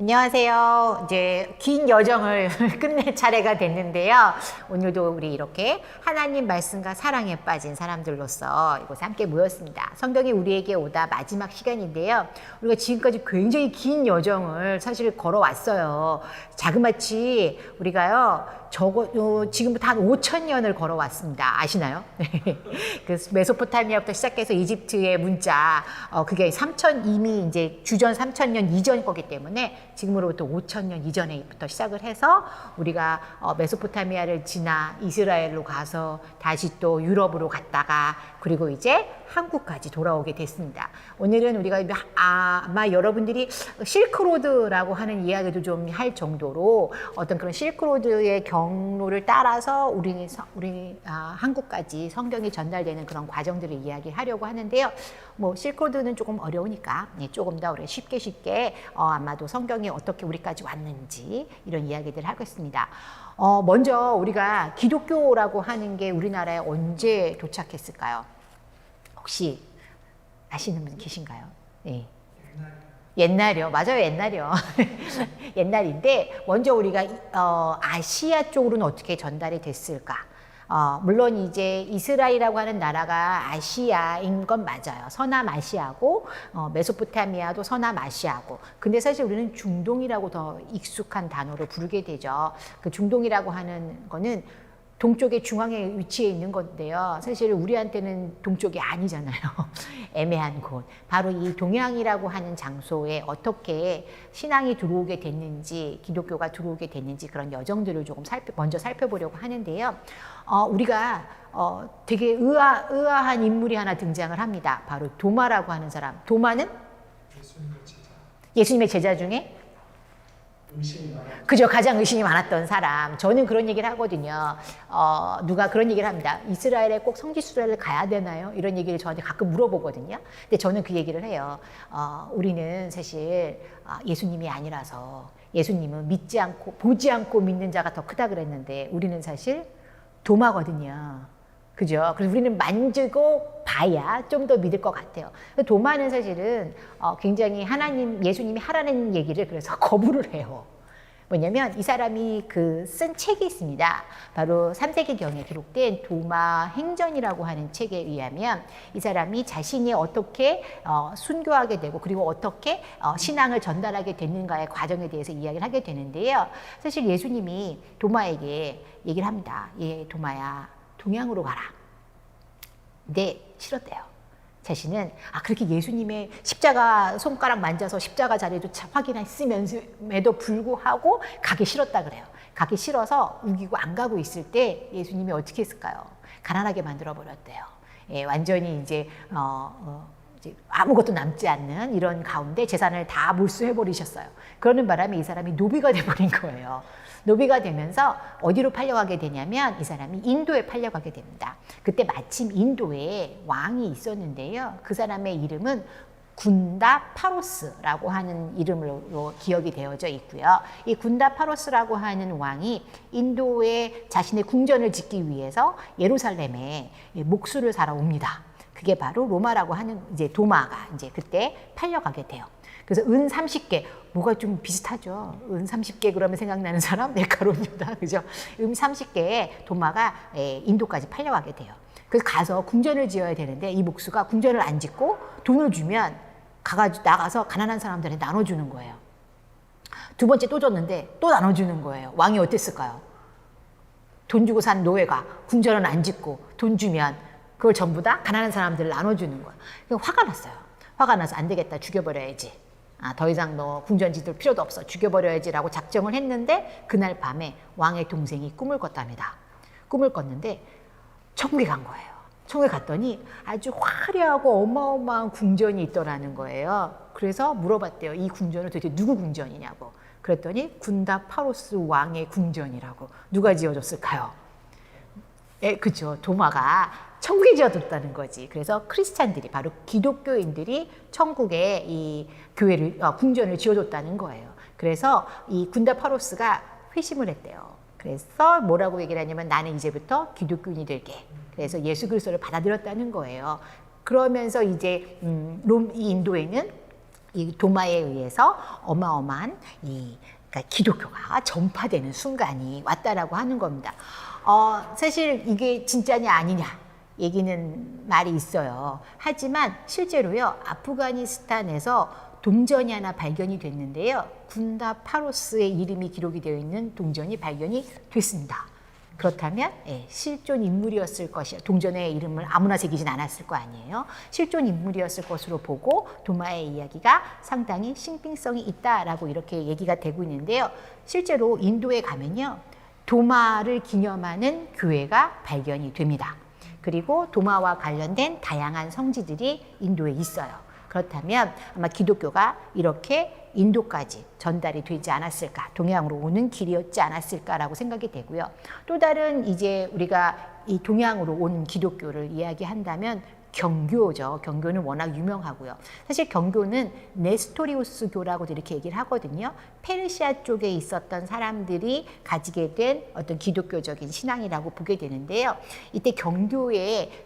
안녕하세요. 이제 긴 여정을 끝낼 차례가 됐는데요. 오늘도 우리 이렇게 하나님 말씀과 사랑에 빠진 사람들로서 이곳에 함께 모였습니다. 성경이 우리에게 오다 마지막 시간인데요. 우리가 지금까지 굉장히 긴 여정을 사실 걸어왔어요. 자그마치 우리가요. 지금부터 한 5,000년을 걸어왔습니다. 아시나요? 그 메소포타미아부터 시작해서 이집트의 문자, 그게 이미 이제 주전 3,000년 이전 거기 때문에 지금으로부터 5,000년 이전에부터 시작을 해서 우리가 메소포타미아를 지나 이스라엘로 가서 다시 또 유럽으로 갔다가 그리고 이제 한국까지 돌아오게 됐습니다. 오늘은 우리가 아마 여러분들이 실크로드라고 하는 이야기도 좀 할 정도로 어떤 그런 실크로드의 경로를 따라서 우리 한국까지 성경이 전달되는 그런 과정들을 이야기하려고 하는데요. 뭐 실크로드는 조금 어려우니까 조금 더 우리가 쉽게 아마도 성경이 어떻게 우리까지 왔는지 이런 이야기들을 하겠습니다. 먼저 우리가 기독교라고 하는 게 우리나라에 언제 도착했을까요? 혹시 아시는 분 계신가요? 네. 옛날이요. 맞아요. 옛날이요. 옛날인데 먼저 우리가 아시아 쪽으로는 어떻게 전달이 됐을까? 물론 이제 이스라엘이라고 하는 나라가 아시아인 건 맞아요. 서남아시아고 메소포타미아도 서남아시아고. 근데 사실 우리는 중동이라고 더 익숙한 단어로 부르게 되죠. 그 중동이라고 하는 거는 동쪽의 중앙에 위치해 있는 건데요. 사실 우리한테는 동쪽이 아니잖아요. 애매한 곳. 바로 이 동양이라고 하는 장소에 어떻게 신앙이 들어오게 됐는지, 기독교가 들어오게 됐는지 그런 여정들을 조금 먼저 살펴보려고 하는데요. 우리가 되게 의아한 인물이 하나 등장을 합니다. 바로 도마라고 하는 사람. 도마는 예수님의 제자 중에 그죠. 가장 의심이 많았던 사람. 저는 그런 얘기를 하거든요. 누가 그런 얘기를 합니다. 이스라엘에 꼭 성지순례를 가야 되나요? 이런 얘기를 저한테 가끔 물어보거든요. 근데 저는 그 얘기를 해요. 우리는 사실 예수님이 아니라서 예수님은 믿지 않고 보지 않고 믿는 자가 더 크다 그랬는데 우리는 사실 도마거든요. 그죠? 그래서 우리는 만지고 봐야 좀 더 믿을 것 같아요. 도마는 사실은 굉장히 예수님이 하라는 얘기를 그래서 거부를 해요. 뭐냐면 이 사람이 쓴 책이 있습니다. 바로 3세기경에 기록된 도마 행전이라고 하는 책에 의하면 이 사람이 자신이 어떻게 순교하게 되고 그리고 어떻게 신앙을 전달하게 됐는가의 과정에 대해서 이야기를 하게 되는데요. 사실 예수님이 도마에게 얘기를 합니다. 도마야. 동양으로 가라. 근데 싫었대요. 자신은 그렇게 예수님의 십자가 손가락 만져서 십자가 자리도 확인했음에도 불구하고 가기 싫었다 그래요. 가기 싫어서 우기고 안 가고 있을 때 예수님이 어떻게 했을까요? 가난하게 만들어 버렸대요. 완전히 이제 아무것도 남지 않는 이런 가운데 재산을 다 몰수해 버리셨어요. 그러는 바람에 이 사람이 노비가 돼 버린 거예요. 노비가 되면서 어디로 팔려가게 되냐면 이 사람이 인도에 팔려가게 됩니다. 그때 마침 인도에 왕이 있었는데요. 그 사람의 이름은 군다 파로스라고 하는 이름으로 기억이 되어져 있고요. 이 군다 파로스라고 하는 왕이 인도에 자신의 궁전을 짓기 위해서 예루살렘에 목수를 사러 옵니다. 그게 바로 로마라고 하는 이제 도마가 이제 그때 팔려가게 돼요. 그래서 은 30개, 뭐가 좀 비슷하죠. 은 30개 그러면 생각나는 사람? 메카로니다. 그죠? 은 30개의 도마가 인도까지 팔려가게 돼요. 그래서 가서 궁전을 지어야 되는데 이 목수가 궁전을 안 짓고 돈을 주면 나가서 가난한 사람들한테 나눠주는 거예요. 두 번째 또 줬는데 또 나눠주는 거예요. 왕이 어땠을까요? 돈 주고 산 노예가 궁전을 안 짓고 돈 주면 그걸 전부 다 가난한 사람들을 나눠주는 거야. 화가 났어요. 화가 나서 안 되겠다. 죽여버려야지. 더 이상 너 궁전 짓을 필요도 없어. 죽여버려야지라고 작정을 했는데 그날 밤에 왕의 동생이 꿈을 꿨답니다. 꿈을 꿨는데 천국에 간 거예요. 천국에 갔더니 아주 화려하고 어마어마한 궁전이 있더라는 거예요. 그래서 물어봤대요. 이 궁전은 도대체 누구 궁전이냐고. 그랬더니 군다 파로스 왕의 궁전이라고. 누가 지어줬을까요? 그죠. 도마가 천국에 지어뒀다는 거지. 그래서 크리스찬들이 바로 기독교인들이 천국에 이 궁전을 지어줬다는 거예요. 그래서 이 군다 파로스가 회심을 했대요. 그래서 뭐라고 얘기를 하냐면 나는 이제부터 기독교인이 될게. 그래서 예수 그리스도를 받아들였다는 거예요. 그러면서 이제 이 인도에는 이 도마에 의해서 어마어마한 그러니까 기독교가 전파되는 순간이 왔다라고 하는 겁니다. 사실 이게 진짜냐 아니냐 얘기는 말이 있어요. 하지만 실제로요, 아프가니스탄에서 동전이 하나 발견이 됐는데요. 군다 파로스의 이름이 기록이 되어 있는 동전이 발견이 됐습니다. 그렇다면 실존 인물이었을 것이야. 동전의 이름을 아무나 새기진 않았을 거 아니에요. 실존 인물이었을 것으로 보고 도마의 이야기가 상당히 신빙성이 있다라고 이렇게 얘기가 되고 있는데요. 실제로 인도에 가면요, 도마를 기념하는 교회가 발견이 됩니다. 그리고 도마와 관련된 다양한 성지들이 인도에 있어요. 그렇다면 아마 기독교가 이렇게 인도까지 전달이 되지 않았을까, 동양으로 오는 길이었지 않았을까라고 생각이 되고요. 또 다른 이제 우리가 이 동양으로 온 기독교를 이야기한다면 경교죠. 경교는 워낙 유명하고요. 사실 경교는 네스토리우스교라고도 이렇게 얘기를 하거든요. 페르시아 쪽에 있었던 사람들이 가지게 된 어떤 기독교적인 신앙이라고 보게 되는데요. 이때 경교에서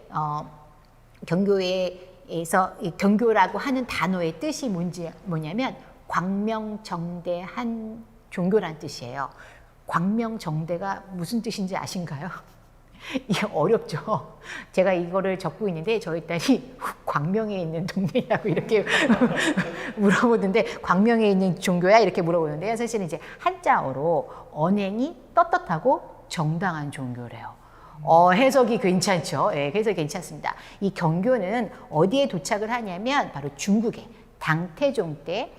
경교라고 하는 단어의 뜻이 뭐냐면 광명정대한 종교란 뜻이에요. 광명정대가 무슨 뜻인지 아신가요? 이게 어렵죠. 제가 이거를 적고 있는데 저희 딸이 광명에 있는 동네냐고 이렇게 물어보는데, 광명에 있는 종교야? 이렇게 물어보는데요. 사실은 이제 한자어로 언행이 떳떳하고 정당한 종교래요. 해석이 괜찮죠. 해석이 괜찮습니다. 이 경교는 어디에 도착을 하냐면 바로 중국에 당태종 때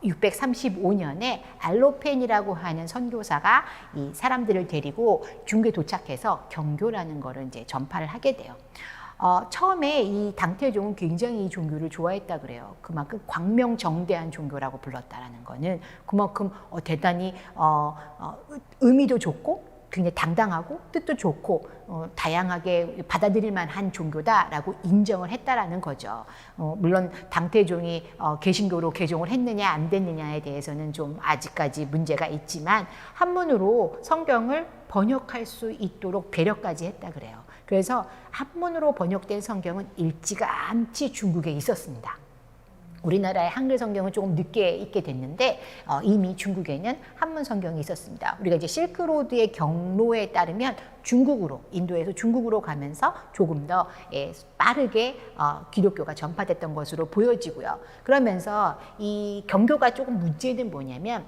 635년에 알로펜이라고 하는 선교사가 이 사람들을 데리고 중국에 도착해서 경교라는 거를 이제 전파를 하게 돼요. 처음에 이 당태종은 굉장히 이 종교를 좋아했다 그래요. 그만큼 광명정대한 종교라고 불렀다라는 거는 그만큼 대단히 의미도 좋고 굉장히 당당하고 뜻도 좋고 다양하게 받아들일 만한 종교다라고 인정을 했다라는 거죠. 물론 당태종이 개신교로 개종을 했느냐 안 됐느냐에 대해서는 좀 아직까지 문제가 있지만 한문으로 성경을 번역할 수 있도록 배려까지 했다 그래요. 그래서 한문으로 번역된 성경은 일찌감치 중국에 있었습니다. 우리나라의 한글 성경은 조금 늦게 있게 됐는데 이미 중국에는 한문 성경이 있었습니다. 우리가 이제 실크로드의 경로에 따르면 중국으로, 인도에서 중국으로 가면서 조금 더 빠르게 기독교가 전파됐던 것으로 보여지고요. 그러면서 이 경교가 조금 문제는 뭐냐면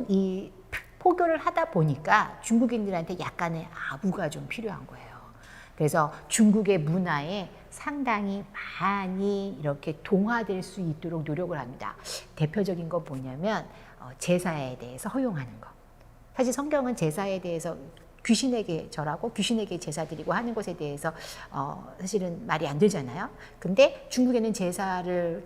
이 포교를 하다 보니까 중국인들한테 약간의 아부가 좀 필요한 거예요. 그래서 중국의 문화에 상당히 많이 이렇게 동화될 수 있도록 노력을 합니다. 대표적인 거 뭐냐면 제사에 대해서 허용하는 거. 사실 성경은 제사에 대해서 귀신에게 절하고 귀신에게 제사 드리고 하는 것에 대해서 사실은 말이 안 되잖아요. 근데 중국에는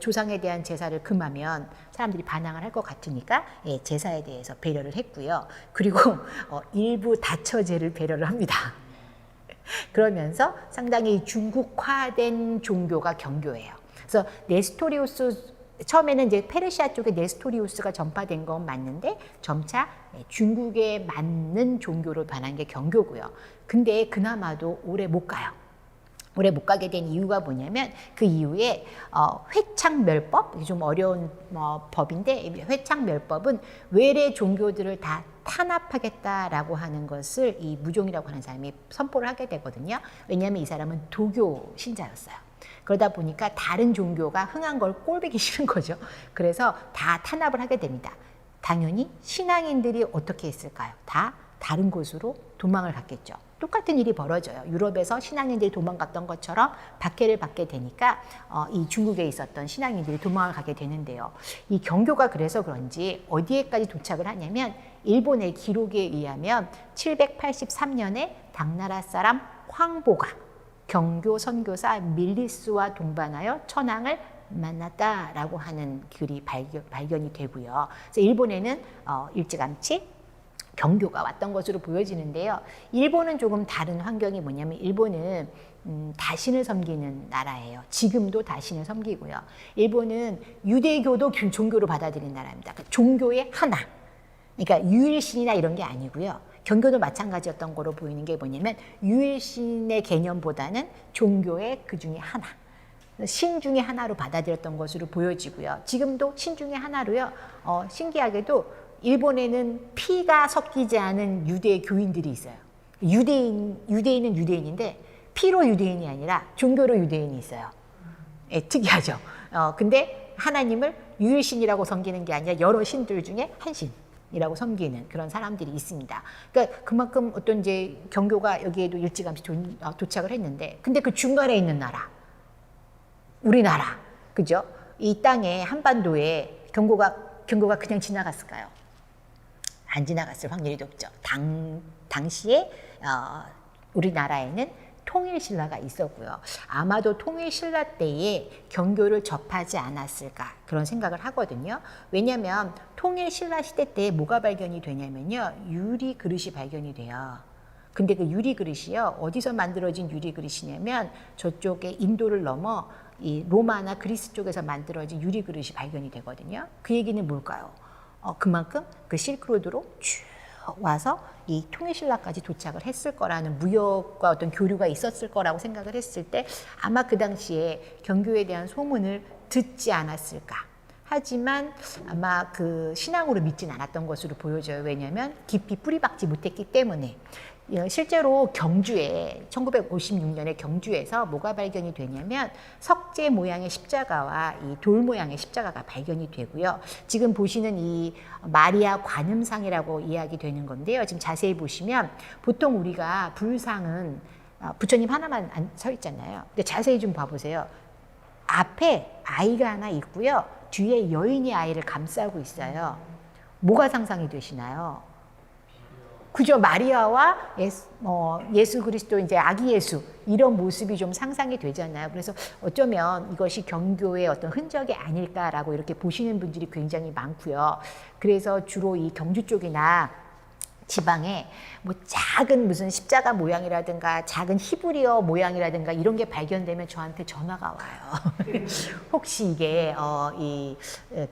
조상에 대한 제사를 금하면 사람들이 반항을 할 것 같으니까 제사에 대해서 배려를 했고요. 그리고 일부 다처제를 배려를 합니다. 그러면서 상당히 중국화된 종교가 경교예요. 그래서 네스토리우스, 처음에는 이제 페르시아 쪽에 네스토리우스가 전파된 건 맞는데 점차 중국에 맞는 종교로 변한 게 경교고요. 근데 그나마도 오래 못 가요. 오래 못 가게 된 이유가 뭐냐면 그 이후에 회창멸법, 좀 어려운 법인데, 회창멸법은 외래 종교들을 다 탄압하겠다라고 하는 것을 이 무종이라고 하는 사람이 선포를 하게 되거든요. 왜냐하면 이 사람은 도교 신자였어요. 그러다 보니까 다른 종교가 흥한 걸 꼴보기 싫은 거죠. 그래서 다 탄압을 하게 됩니다. 당연히 신앙인들이 어떻게 했을까요? 다 다른 곳으로 도망을 갔겠죠. 똑같은 일이 벌어져요. 유럽에서 신앙인들이 도망갔던 것처럼 박해를 받게 되니까 이 중국에 있었던 신앙인들이 도망을 가게 되는데요. 이 경교가 그래서 그런지 어디에까지 도착을 하냐면 일본의 기록에 의하면 783년에 당나라 사람 황보가 경교 선교사 밀리스와 동반하여 천황을 만났다라고 하는 글이 발견이 되고요. 그래서 일본에는 일찌감치 경교가 왔던 것으로 보여지는데요. 일본은 조금 다른 환경이 뭐냐면 일본은 다신을 섬기는 나라예요. 지금도 다신을 섬기고요. 일본은 유대교도 종교로 받아들인 나라입니다. 그러니까 종교의 하나. 그러니까 유일신이나 이런 게 아니고요. 경교도 마찬가지였던 거로 보이는 게 뭐냐면 유일신의 개념보다는 종교의 그 중에 하나. 신 중에 하나로 받아들였던 것으로 보여지고요. 지금도 신 중에 하나로요. 신기하게도 일본에는 피가 섞이지 않은 유대 교인들이 있어요. 유대인은 유대인인데 피로 유대인이 아니라 종교로 유대인이 있어요. 예, 특이하죠. 근데 하나님을 유일신이라고 섬기는 게 아니라 여러 신들 중에 한 신이라고 섬기는 그런 사람들이 있습니다. 그러니까 그만큼 어떤 이제 경교가 여기에도 일찌감치 도착을 했는데, 근데 그 중간에 있는 나라, 우리나라, 그죠? 이 땅에 한반도에 경고가 그냥 지나갔을까요? 안 지나갔을 확률이 높죠. 당시에 우리나라에는 통일신라가 있었고요. 아마도 통일신라 때에 경교를 접하지 않았을까 그런 생각을 하거든요. 왜냐하면 통일신라 시대 때 뭐가 발견이 되냐면요. 유리 그릇이 발견이 돼요. 근데 그 유리 그릇이요. 어디서 만들어진 유리 그릇이냐면 저쪽에 인도를 넘어 이 로마나 그리스 쪽에서 만들어진 유리 그릇이 발견이 되거든요. 그 얘기는 뭘까요? 그만큼 그 실크로드로 쭉 와서 이 통일신라까지 도착을 했을 거라는 무역과 어떤 교류가 있었을 거라고 생각을 했을 때 아마 그 당시에 경교에 대한 소문을 듣지 않았을까. 하지만 아마 그 신앙으로 믿진 않았던 것으로 보여져요. 왜냐하면 깊이 뿌리박지 못했기 때문에. 실제로 경주에 1956년에 경주에서 뭐가 발견이 되냐면 석재 모양의 십자가와 이 돌 모양의 십자가가 발견이 되고요. 지금 보시는 이 마리아 관음상이라고 이야기되는 건데요. 지금 자세히 보시면 보통 우리가 불상은 부처님 하나만 서 있잖아요. 근데 자세히 좀 봐보세요. 앞에 아이가 하나 있고요. 뒤에 여인이 아이를 감싸고 있어요. 뭐가 상상이 되시나요? 그죠? 마리아와 예수 그리스도, 이제 아기 예수, 이런 모습이 좀 상상이 되잖아요. 그래서 어쩌면 이것이 경교의 어떤 흔적이 아닐까라고 이렇게 보시는 분들이 굉장히 많고요. 그래서 주로 이 경주 쪽이나 지방에 뭐 작은 무슨 십자가 모양이라든가 작은 히브리어 모양이라든가 이런 게 발견되면 저한테 전화가 와요. 혹시 이게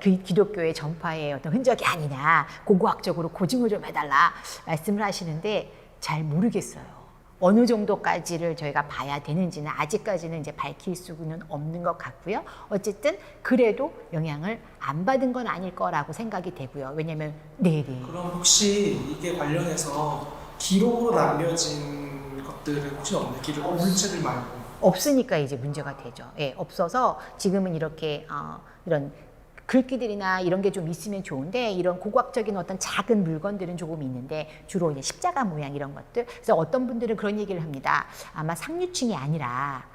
기독교의 전파의 어떤 흔적이 아니냐, 고고학적으로 고증을 좀 해달라 말씀을 하시는데 잘 모르겠어요. 어느 정도까지를 저희가 봐야 되는지는 아직까지는 이제 밝힐 수는 없는 것 같고요. 어쨌든 그래도 영향을 안 받은 건 아닐 거라고 생각이 되고요. 왜냐면 네네. 그럼 혹시 이게 관련해서 기록으로 남겨진 것들은 혹시 없나요? 기록 물체들 말고. 없으니까 이제 문제가 되죠. 예, 없어서 지금은 이렇게 이런 글귀들이나 이런 게 좀 있으면 좋은데 이런 고고학적인 어떤 작은 물건들은 조금 있는데 주로 이제 십자가 모양 이런 것들. 그래서 어떤 분들은 그런 얘기를 합니다. 아마 상류층이 아니라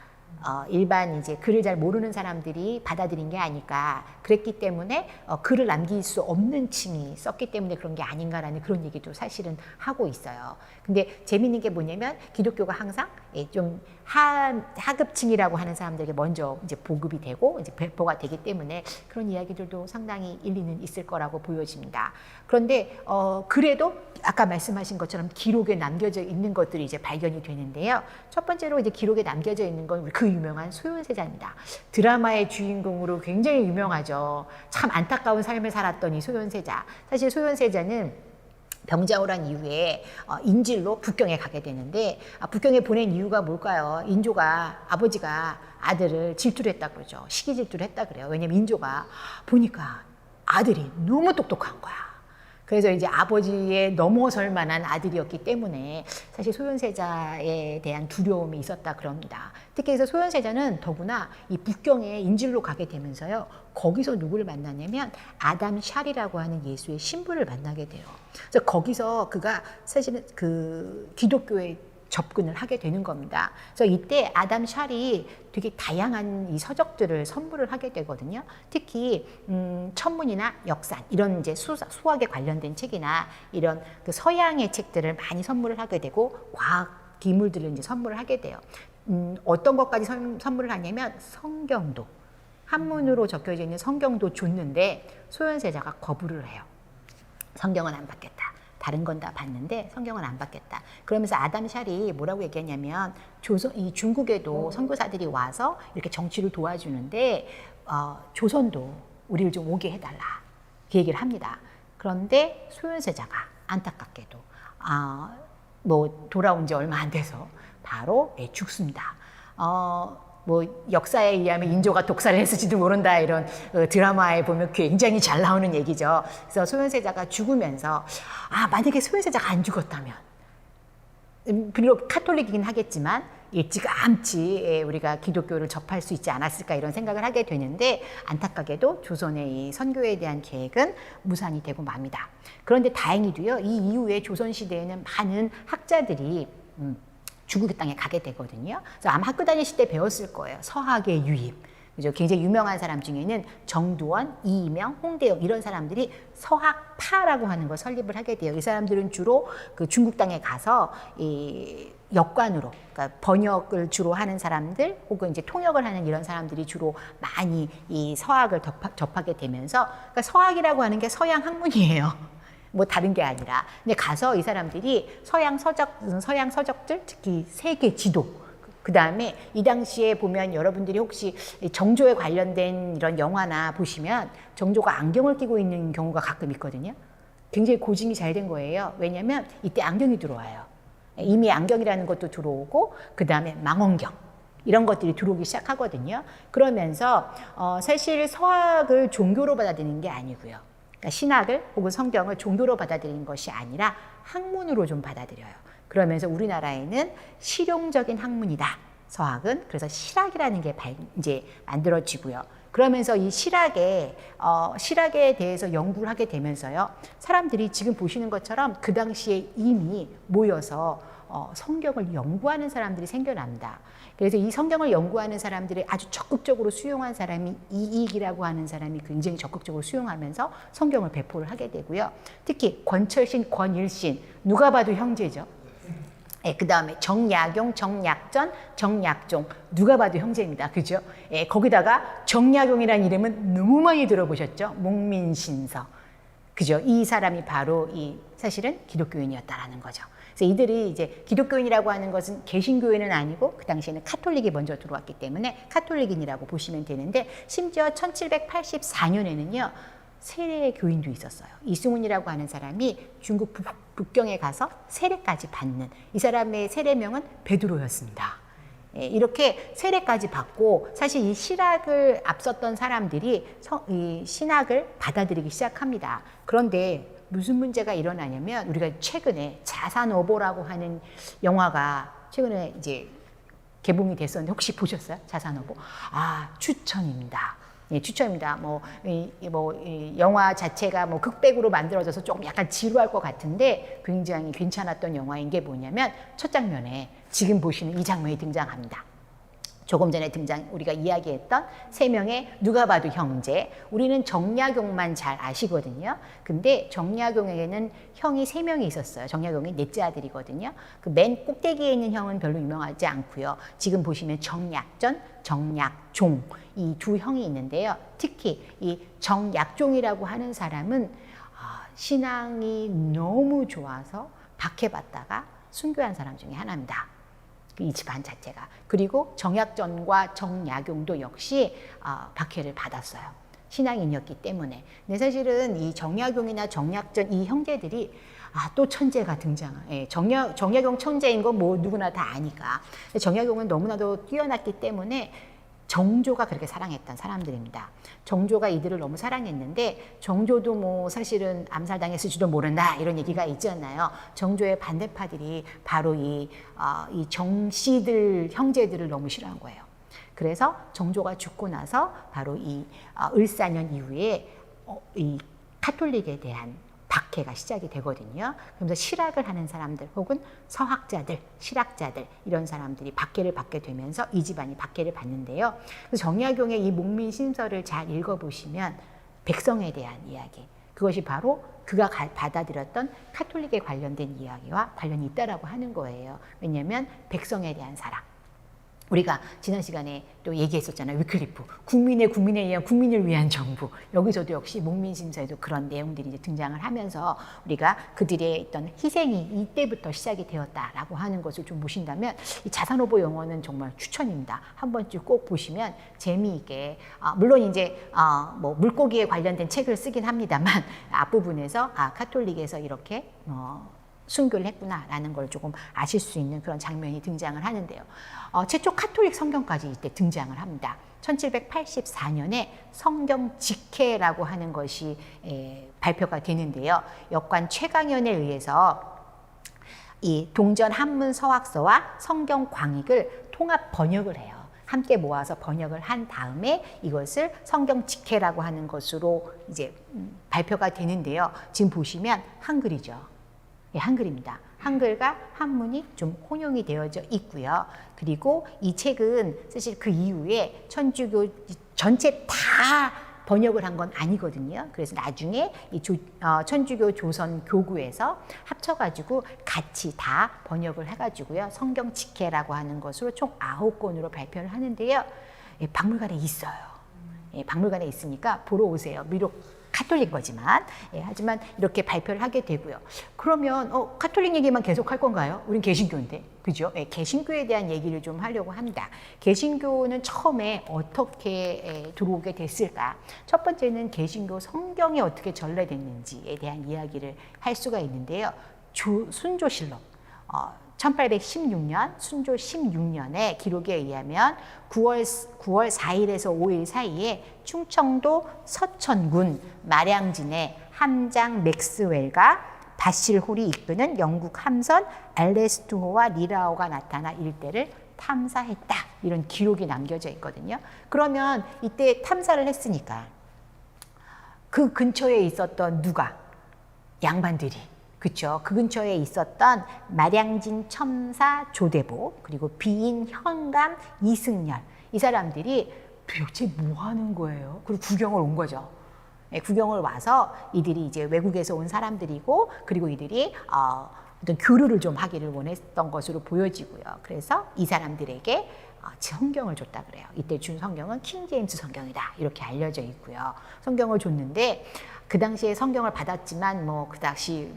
일반 이제 글을 잘 모르는 사람들이 받아들인 게 아닐까. 그랬기 때문에 글을 남길 수 없는 층이 썼기 때문에 그런 게 아닌가라는 그런 얘기도 사실은 하고 있어요. 근데 재밌는 게 뭐냐면 기독교가 항상 좀 하급층이라고 하는 사람들에게 먼저 이제 보급이 되고 이제 배포가 되기 때문에 그런 이야기들도 상당히 일리는 있을 거라고 보여집니다. 그런데 그래도 아까 말씀하신 것처럼 기록에 남겨져 있는 것들이 이제 발견이 되는데요. 첫 번째로 이제 기록에 남겨져 있는 건 그 유명한 소현세자입니다. 드라마의 주인공으로 굉장히 유명하죠. 참 안타까운 삶을 살았던 이 소현세자. 사실 소현세자는 병자호란 이후에 인질로 북경에 가게 되는데 북경에 보낸 이유가 뭘까요? 인조가 아버지가 아들을 질투를 했다 그러죠. 시기 질투를 했다 그래요. 왜냐면 인조가 보니까 아들이 너무 똑똑한 거야. 그래서 이제 아버지에 넘어설 만한 아들이었기 때문에 사실 소현세자에 대한 두려움이 있었다 그럽니다. 특히 해서 소현세자는 더구나 이 북경에 인질로 가게 되면서요. 거기서 누구를 만나냐면 아담 샬이라고 하는 예수의 신부를 만나게 돼요. 그래서 거기서 그가 사실은 그 기독교에 접근을 하게 되는 겁니다. 그래서 이때 아담 샬이 되게 다양한 이 서적들을 선물을 하게 되거든요. 특히 천문이나 역산 이런 이제 수학에 관련된 책이나 이런 그 서양의 책들을 많이 선물을 하게 되고 과학 기물들을 이제 선물을 하게 돼요. 어떤 것까지 선물을 하냐면 성경도 한문으로 적혀져 있는 성경도 줬는데 소현세자가 거부를 해요. 성경은 안 받겠다. 다른 건 다 봤는데 성경은 안 받겠다. 그러면서 아담 샬이 뭐라고 얘기했냐면 이 중국에도 선교사들이 와서 이렇게 정치를 도와주는데 조선도 우리를 좀 오게 해달라. 그 얘기를 합니다. 그런데 소현세자가 안타깝게도 뭐 돌아온 지 얼마 안 돼서 바로 죽습니다. 뭐 역사에 의하면 인조가 독살을 했을지도 모른다 이런 드라마에 보면 굉장히 잘 나오는 얘기죠. 그래서 소현세자가 죽으면서 만약에 소현세자가 안 죽었다면 비록 카톨릭이긴 하겠지만 일찌감치 우리가 기독교를 접할 수 있지 않았을까 이런 생각을 하게 되는데 안타깝게도 조선의 이 선교에 대한 계획은 무산이 되고 맙니다. 그런데 다행히도요. 이 이후에 조선시대에는 많은 학자들이 중국 땅에 가게 되거든요. 그래서 아마 학교 다니실 때 배웠을 거예요. 서학의 유입. 그죠? 굉장히 유명한 사람 중에는 정두원, 이명, 홍대영 이런 사람들이 서학파라고 하는 걸 설립을 하게 돼요. 이 사람들은 주로 그 중국 땅에 가서 이 역관으로, 그러니까 번역을 주로 하는 사람들 혹은 이제 통역을 하는 이런 사람들이 주로 많이 이 서학을 접하게 되면서, 그러니까 서학이라고 하는 게 서양 학문이에요. 뭐 다른 게 아니라. 근데 가서 이 사람들이 서양 서적들, 특히 세계 지도, 그 다음에 이 당시에 보면 여러분들이 혹시 정조에 관련된 이런 영화나 보시면 정조가 안경을 끼고 있는 경우가 가끔 있거든요. 굉장히 고증이 잘 된 거예요. 왜냐하면 이때 안경이 들어와요. 이미 안경이라는 것도 들어오고 그 다음에 망원경 이런 것들이 들어오기 시작하거든요. 그러면서 사실 서학을 종교로 받아들이는 게 아니고요. 그러니까 신학을 혹은 성경을 종교로 받아들이는 것이 아니라 학문으로 좀 받아들여요. 그러면서 우리나라에는 실용적인 학문이다. 서학은. 그래서 실학이라는 게 이제 만들어지고요. 그러면서 이 실학에 대해서 연구를 하게 되면서요. 사람들이 지금 보시는 것처럼 그 당시에 이미 모여서 성경을 연구하는 사람들이 생겨납니다. 그래서 이 성경을 연구하는 사람들이 아주 적극적으로 수용한 사람이 이익이라고 하는 사람이 굉장히 적극적으로 수용하면서 성경을 배포를 하게 되고요. 특히 권철신, 권일신, 누가 봐도 형제죠. 그 다음에 정약용, 정약전, 정약종 누가 봐도 형제입니다. 그죠? 거기다가 정약용이라는 이름은 너무 많이 들어보셨죠? 목민신서. 그죠? 이 사람이 바로 사실은 기독교인이었다라는 거죠. 그래서 이들이 이제 기독교인이라고 하는 것은 개신교회는 아니고 그 당시에는 카톨릭이 먼저 들어왔기 때문에 카톨릭인이라고 보시면 되는데, 심지어 1784년에는요. 세례 교인도 있었어요. 이승훈이라고 하는 사람이 중국 북경에 가서 세례까지 받는, 이 사람의 세례명은 베드로였습니다. 이렇게 세례까지 받고, 사실 이 신학을 앞섰던 사람들이 이 신학을 받아들이기 시작합니다. 그런데 무슨 문제가 일어나냐면, 우리가 최근에 자산어보라고 하는 영화가 최근에 이제 개봉이 됐었는데 혹시 보셨어요? 자산어보? 추천입니다. 추천입니다. 영화 자체가 극백으로 만들어져서 좀 약간 지루할 것 같은데 굉장히 괜찮았던 영화인 게 뭐냐면, 첫 장면에 지금 보시는 이 장면이 등장합니다. 조금 전에 우리가 이야기했던 세 명의 누가 봐도 형제. 우리는 정약용만 잘 아시거든요. 근데 정약용에게는 형이 세 명이 있었어요. 정약용이 넷째 아들이거든요. 그 맨 꼭대기에 있는 형은 별로 유명하지 않고요. 지금 보시면 정약전, 정약종 이 두 형이 있는데요. 특히 이 정약종이라고 하는 사람은 신앙이 너무 좋아서 박해받다가 순교한 사람 중에 하나입니다. 이 집안 자체가. 그리고 정약전과 정약용도 역시 박해를 받았어요. 신앙인이었기 때문에. 근데 사실은 이 정약용이나 정약전 이 형제들이 또 천재가 등장해요. 정약용 천재인 거 뭐 누구나 다 아니까. 정약용은 너무나도 뛰어났기 때문에 정조가 그렇게 사랑했던 사람들입니다. 정조가 이들을 너무 사랑했는데, 정조도 뭐 사실은 암살당했을지도 모른다 이런 얘기가 있잖아요. 정조의 반대파들이 바로 이 정씨들 형제들을 너무 싫어한 거예요. 그래서 정조가 죽고 나서 바로 이 을사년 이후에 이 카톨릭에 대한 박해가 시작이 되거든요. 그러면서 실학을 하는 사람들 혹은 서학자들, 실학자들 이런 사람들이 박해를 받게 되면서 이 집안이 박해를 받는데요. 그래서 정약용의 이 목민신서를 잘 읽어보시면 백성에 대한 이야기, 그것이 바로 그가 받아들였던 카톨릭에 관련된 이야기와 관련이 있다라고 하는 거예요. 왜냐하면 백성에 대한 사랑. 우리가 지난 시간에 또 얘기했었잖아요. 위클리프. 국민에 의한 국민을 위한 정부. 여기서도 역시 목민심서에도 그런 내용들이 이제 등장을 하면서 우리가 그들의 있던 희생이 이때부터 시작이 되었다라고 하는 것을 좀 보신다면, 이 자산오보 영어는 정말 추천입니다. 한 번쯤 꼭 보시면 재미있게, 물론 이제 물고기에 관련된 책을 쓰긴 합니다만 앞부분에서 카톨릭에서 이렇게 순교를 했구나라는 걸 조금 아실 수 있는 그런 장면이 등장을 하는데요. 최초 카톨릭 성경까지 이때 등장을 합니다. 1784년에 성경 직해라고 하는 것이 발표가 되는데요. 역관 최강연에 의해서 이 동전 한문 서학서와 성경 광익을 통합 번역을 해요. 함께 모아서 번역을 한 다음에 이것을 성경 직해라고 하는 것으로 이제 발표가 되는데요. 지금 보시면 한글이죠. 예, 한글입니다. 한글과 한문이 좀 혼용이 되어져 있고요. 그리고 이 책은 사실 그 이후에 천주교 전체 다 번역을 한 건 아니거든요. 그래서 나중에 이 천주교 조선 교구에서 합쳐가지고 같이 다 번역을 해가지고요. 성경 직해라고 하는 것으로 총 9권으로 발표를 하는데요. 예, 박물관에 있어요. 예, 박물관에 있으니까 보러 오세요. 비록 카톨릭 거지만, 예, 하지만 이렇게 발표를 하게 되고요. 그러면 카톨릭 얘기만 계속 할 건가요? 우린 개신교인데, 그죠? 예, 개신교에 대한 얘기를 좀 하려고 합니다. 개신교는 처음에 어떻게 들어오게 됐을까? 첫 번째는 개신교 성경이 어떻게 전래됐는지에 대한 이야기를 할 수가 있는데요. 순조실록, 1816년 순조 16년의 기록에 의하면 9월 4일에서 5일 사이에 충청도 서천군 마량진에 함장 맥스웰과 바실홀이 이끄는 영국 함선 알레스트호와 리라호가 나타나 일대를 탐사했다. 이런 기록이 남겨져 있거든요. 그러면 이때 탐사를 했으니까 그 근처에 있었던 누가? 양반들이. 그렇죠. 그 근처에 있었던 마량진 첨사 조대보 그리고 비인 현감 이승열 이 사람들이 도대체 뭐 하는 거예요? 그리고 구경을 온 거죠. 네, 구경을 와서 이들이 이제 외국에서 온 사람들이고 그리고 이들이 어떤 교류를 좀 하기를 원했던 것으로 보여지고요. 그래서 이 사람들에게 성경을 줬다 그래요. 이때 준 성경은 킹 제임스 성경이다 이렇게 알려져 있고요. 성경을 줬는데 그 당시에 성경을 받았지만 그 당시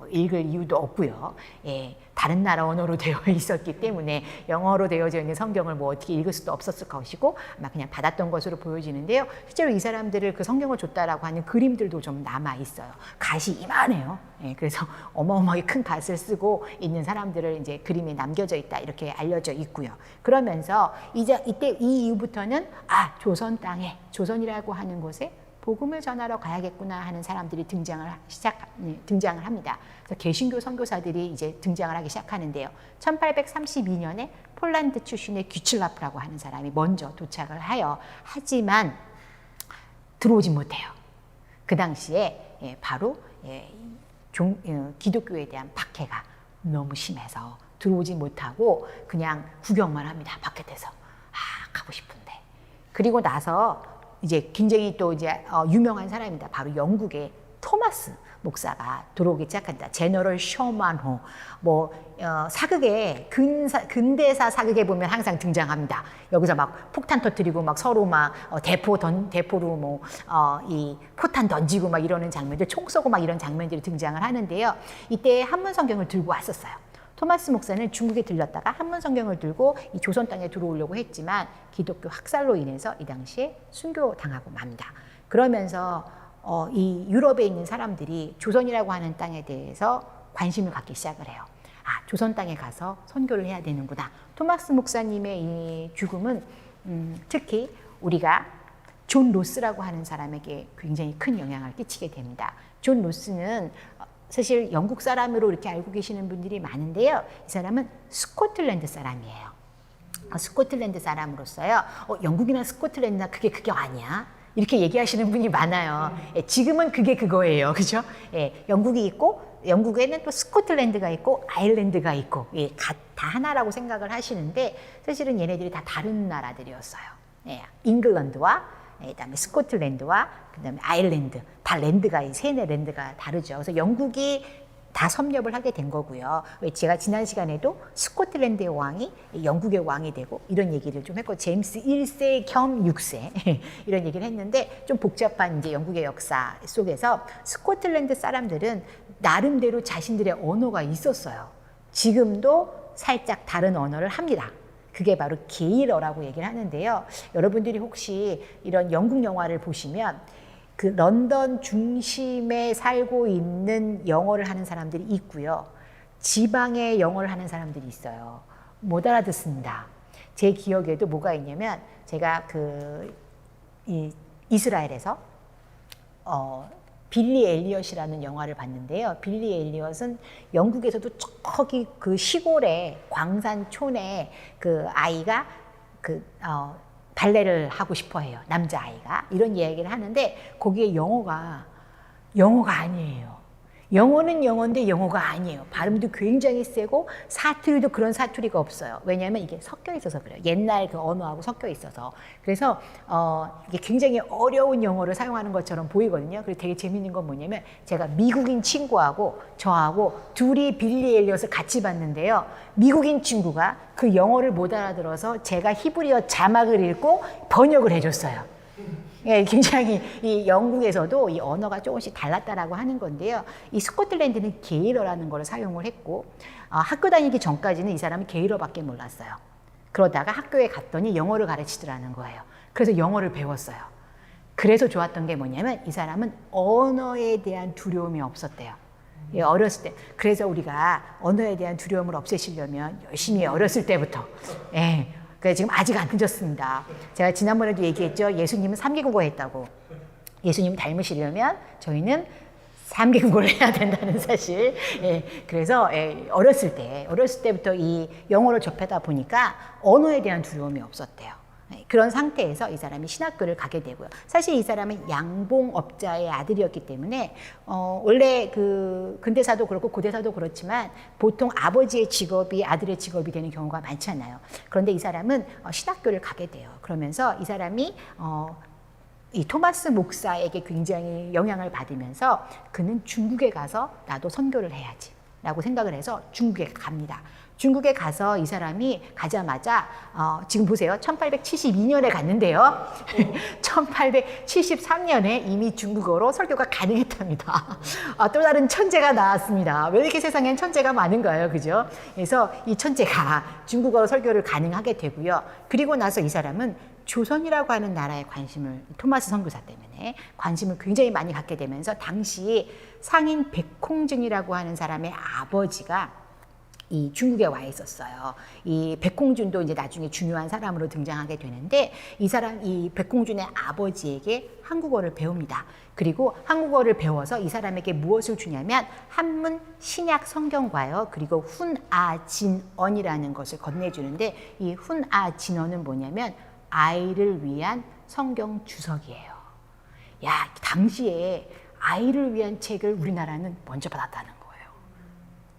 읽을 이유도 없고요. 예, 다른 나라 언어로 되어 있었기 때문에 영어로 되어져 있는 성경을 어떻게 읽을 수도 없었을 것이고 아마 그냥 받았던 것으로 보여지는데요. 실제로 이 사람들을 그 성경을 줬다라고 하는 그림들도 좀 남아 있어요. 갓이 이만해요. 예, 그래서 어마어마하게 큰 갓을 쓰고 있는 사람들을 이제 그림에 남겨져 있다 이렇게 알려져 있고요. 그러면서 이때 이 이후부터는 조선 땅에 조선이라고 하는 곳에 복음을 전하러 가야겠구나 하는 사람들이 등장을 합니다. 그래서 개신교 선교사들이 이제 등장을 하기 시작하는데요. 1832년에 폴란드 출신의 귀칠라프라고 하는 사람이 먼저 도착을 하지만 들어오지 못해요. 그 당시에 바로 기독교에 대한 박해가 너무 심해서 들어오지 못하고 그냥 구경만 합니다. 바깥에서. 가고 싶은데. 그리고 나서 이제 굉장히 또 이제 유명한 사람입니다. 바로 영국의 토마스 목사가 들어오기 시작한다. 제너럴 쇼만호. 사극에 근대사 사극에 보면 항상 등장합니다. 여기서 막 폭탄 터뜨리고 막 서로 막 대포로 이 포탄 던지고 막 이러는 장면들, 총 쏘고 막 이런 장면들이 등장을 하는데요. 이때 한문 성경을 들고 왔었어요. 토마스 목사는 중국에 들렀다가 한문 성경을 들고 이 조선 땅에 들어오려고 했지만 기독교 학살로 인해서 이 당시에 순교당하고 맙니다. 그러면서 이 유럽에 있는 사람들이 조선이라고 하는 땅에 대해서 관심을 갖기 시작을 해요. 조선 땅에 가서 선교를 해야 되는구나. 토마스 목사님의 이 죽음은 특히 우리가 존 로스라고 하는 사람에게 굉장히 큰 영향을 끼치게 됩니다. 존 로스는 사실 영국 사람으로 이렇게 알고 계시는 분들이 많은데요. 이 사람은 스코틀랜드 사람이에요. 스코틀랜드 사람으로서요. 영국이나 스코틀랜드나 그게 아니야. 이렇게 얘기하시는 분이 많아요. 예, 지금은 그게 그거예요. 그죠? 예, 영국이 있고 영국에는 또 스코틀랜드가 있고 아일랜드가 있고 다 하나라고 생각을 하시는데 사실은 얘네들이 다 다른 나라들이었어요. 예, 잉글랜드와 그다음에 스코틀랜드와 그다음에 아일랜드 다 랜드가 세네 랜드가 다르죠. 그래서 영국이 다 섭렵을 하게 된 거고요. 제가 지난 시간에도 스코틀랜드의 왕이 영국의 왕이 되고 이런 얘기를 좀 했고 제임스 1세 겸 6세 이런 얘기를 했는데 좀 복잡한 이제 영국의 역사 속에서 스코틀랜드 사람들은 나름대로 자신들의 언어가 있었어요. 지금도 살짝 다른 언어를 합니다. 그게 바로 게일어라고 얘기를 하는데요. 여러분들이 혹시 이런 영국 영화를 보시면 그 런던 중심에 살고 있는 영어를 하는 사람들이 있고요. 지방에 영어를 하는 사람들이 있어요. 못 알아듣습니다. 제 기억에도 뭐가 있냐면 제가 이스라엘에서 빌리 엘리엇이라는 영화를 봤는데요. 빌리 엘리엇은 영국에서도 저기 그 시골에 광산촌에 그 아이가 발레를 하고 싶어 해요. 남자아이가. 이런 이야기를 하는데 거기에 영어가 아니에요. 영어는 영어인데 영어가 아니에요. 발음도 굉장히 세고 사투리도 그런 사투리가 없어요. 왜냐하면 이게 섞여 있어서 그래요. 옛날 그 언어하고 섞여 있어서. 그래서 이게 굉장히 어려운 영어를 사용하는 것처럼 보이거든요. 그리고 되게 재밌는 건 뭐냐면 제가 미국인 친구하고 저하고 둘이 빌리 엘리엇을 같이 봤는데요. 미국인 친구가 그 영어를 못 알아들어서 제가 히브리어 자막을 읽고 번역을 해줬어요. 예, 굉장히 이 영국에서도 이 언어가 조금씩 달랐다라고 하는 건데요. 이 스코틀랜드는 게일어라는 걸 사용을 했고 학교 다니기 전까지는 이 사람은 게일어밖에 몰랐어요. 그러다가 학교에 갔더니 영어를 가르치더라는 거예요. 그래서 영어를 배웠어요. 그래서 좋았던 게 뭐냐면 이 사람은 언어에 대한 두려움이 없었대요. 예, 어렸을 때. 그래서 우리가 언어에 대한 두려움을 없애시려면 열심히 어렸을 때부터 그래서 지금 아직 안 늦었습니다. 제가 지난번에도 얘기했죠. 예수님은 3개 국어 했다고. 예수님 닮으시려면 저희는 3개 국어를 해야 된다는 사실. 그래서 어렸을 때부터 이 영어를 접하다 보니까 언어에 대한 두려움이 없었대요. 그런 상태에서 이 사람이 신학교를 가게 되고요. 사실 이 사람은 양봉업자의 아들이었기 때문에 원래 그 근대사도 그렇고 고대사도 그렇지만 보통 아버지의 직업이 아들의 직업이 되는 경우가 많잖아요. 그런데 이 사람은 신학교를 가게 돼요. 그러면서 이 사람이 이 토마스 목사에게 굉장히 영향을 받으면서 그는 중국에 가서 나도 선교를 해야지 라고 생각을 해서 중국에 갑니다. 중국에 가서 이 사람이 가자마자 지금 보세요. 1872년에 갔는데요. 1873년에 이미 중국어로 설교가 가능했답니다. 또 다른 천재가 나왔습니다. 왜 이렇게 세상엔 천재가 많은가요? 그죠? 그래서 이 천재가 중국어로 설교를 가능하게 되고요. 그리고 나서 이 사람은 조선이라고 하는 나라에 관심을, 토마스 선교사 때문에 관심을 굉장히 많이 갖게 되면서 당시 상인 백홍준이라고 하는 사람의 아버지가 이 중국에 와 있었어요. 이 백홍준도 이제 나중에 중요한 사람으로 등장하게 되는데 이 백홍준의 아버지에게 한국어를 배웁니다. 그리고 한국어를 배워서 이 사람에게 무엇을 주냐면 한문 신약 성경과요. 그리고 훈아진언이라는 것을 건네주는데 이 훈아진언은 뭐냐면 아이를 위한 성경 주석이에요. 야, 당시에 아이를 위한 책을 우리나라는 먼저 받았다는 거예요.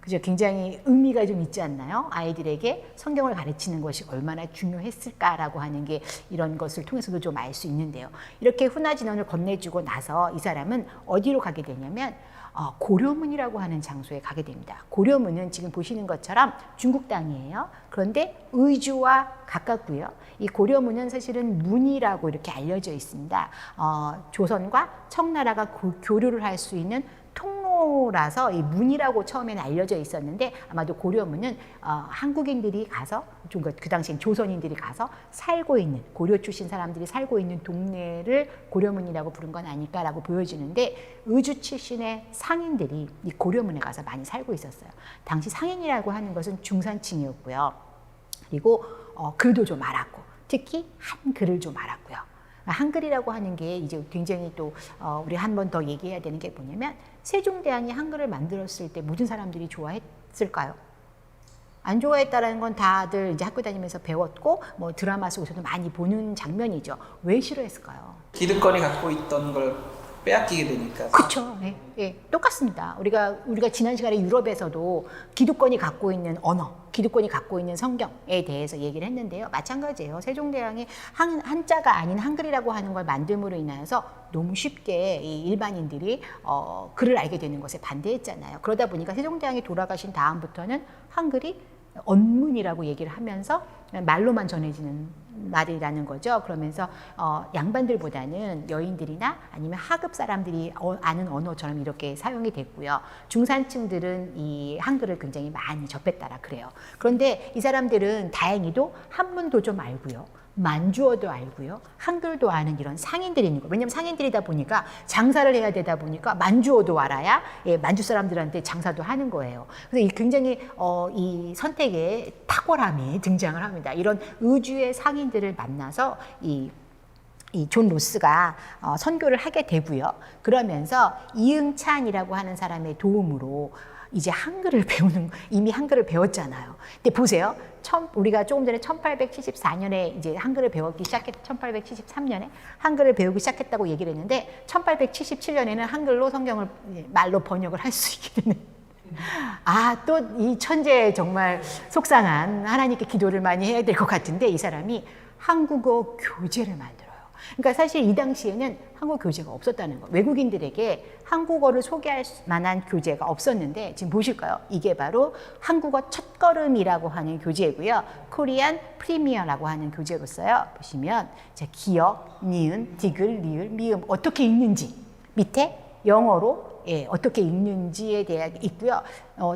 그죠? 굉장히 의미가 좀 있지 않나요? 아이들에게 성경을 가르치는 것이 얼마나 중요했을까라고 하는 게 이런 것을 통해서도 좀 알 수 있는데요. 이렇게 훈화진언을 건네주고 나서 이 사람은 어디로 가게 되냐면 고려문이라고 하는 장소에 가게 됩니다. 고려문은 지금 보시는 것처럼 중국 땅이에요. 그런데 의주와 가깝고요. 이 고려문은 사실은 문이라고 이렇게 알려져 있습니다. 조선과 청나라가 교류를 할 수 있는 통로라서 이 문이라고 처음에는 알려져 있었는데 아마도 고려문은 한국인들이 가서 그 당시엔 조선인들이 가서 살고 있는 고려 출신 사람들이 살고 있는 동네를 고려문이라고 부른 건 아닐까라고 보여지는데 의주 출신의 상인들이 이 고려문에 가서 많이 살고 있었어요. 당시 상인이라고 하는 것은 중산층이었고요. 그리고 글도 좀 알았고 특히 한글을 좀 알았고요. 한글이라고 하는 게 이제 굉장히 또 우리 한 번 더 얘기해야 되는 게 뭐냐면 세종대왕이 한글을 만들었을 때 모든 사람들이 좋아했을까요? 안 좋아했다라는 건 다들 이제 학교 다니면서 배웠고 뭐 드라마 속에서도 많이 보는 장면이죠. 왜 싫어했을까요? 기득권이 갖고 있던 걸 빼앗기게 되니까. 그렇죠. 예, 똑같습니다. 우리가 지난 시간에 유럽에서도 기득권이 갖고 있는 언어, 기득권이 갖고 있는 성경에 대해서 얘기를 했는데요. 마찬가지예요. 세종대왕이 한자가 아닌 한글이라고 하는 걸 만듦으로 인해서 너무 쉽게 이 일반인들이 글을 알게 되는 것에 반대했잖아요. 그러다 보니까 세종대왕이 돌아가신 다음부터는 한글이 언문이라고 얘기를 하면서 말로만 전해지는 말이라는 거죠. 그러면서 양반들보다는 여인들이나 아니면 하급 사람들이 아는 언어처럼 이렇게 사용이 됐고요. 중산층들은 이 한글을 굉장히 많이 접했다라 그래요. 그런데 이 사람들은 다행히도 한문도 좀 알고요. 만주어도 알고요, 한글도 아는 이런 상인들이 있는 거예요. 왜냐하면 상인들이다 보니까 장사를 해야 되다 보니까 만주어도 알아야 만주 사람들한테 장사도 하는 거예요. 그래서 굉장히 이 선택의 탁월함이 등장을 합니다. 이런 의주의 상인들을 만나서 이 존 로스가 선교를 하게 되고요. 그러면서 이응찬이라고 하는 사람의 도움으로 이제 한글을 이미 한글을 배웠잖아요. 근데 보세요. 우리가 조금 전에 1874년에 이제 한글을 배우기 1873년에 한글을 배우기 시작했다고 얘기를 했는데 1877년에는 한글로 성경을 말로 번역을 할 수 있게 되는. 또 이 천재 정말 속상한 하나님께 기도를 많이 해야 될 것 같은데 이 사람이 한국어 교재를 만들어요. 그러니까 사실 이 당시에는 한국 교재가 없었다는 거. 외국인들에게 한국어를 소개할 만한 교재가 없었는데 지금 보실까요? 이게 바로 한국어 첫걸음이라고 하는 교재고요. 코리안 프리미어라고 하는 교재로서요. 보시면 기역, 니은, 디귿, 리을, 미음 어떻게 읽는지 밑에 영어로 어떻게 읽는지에 대해 있고요.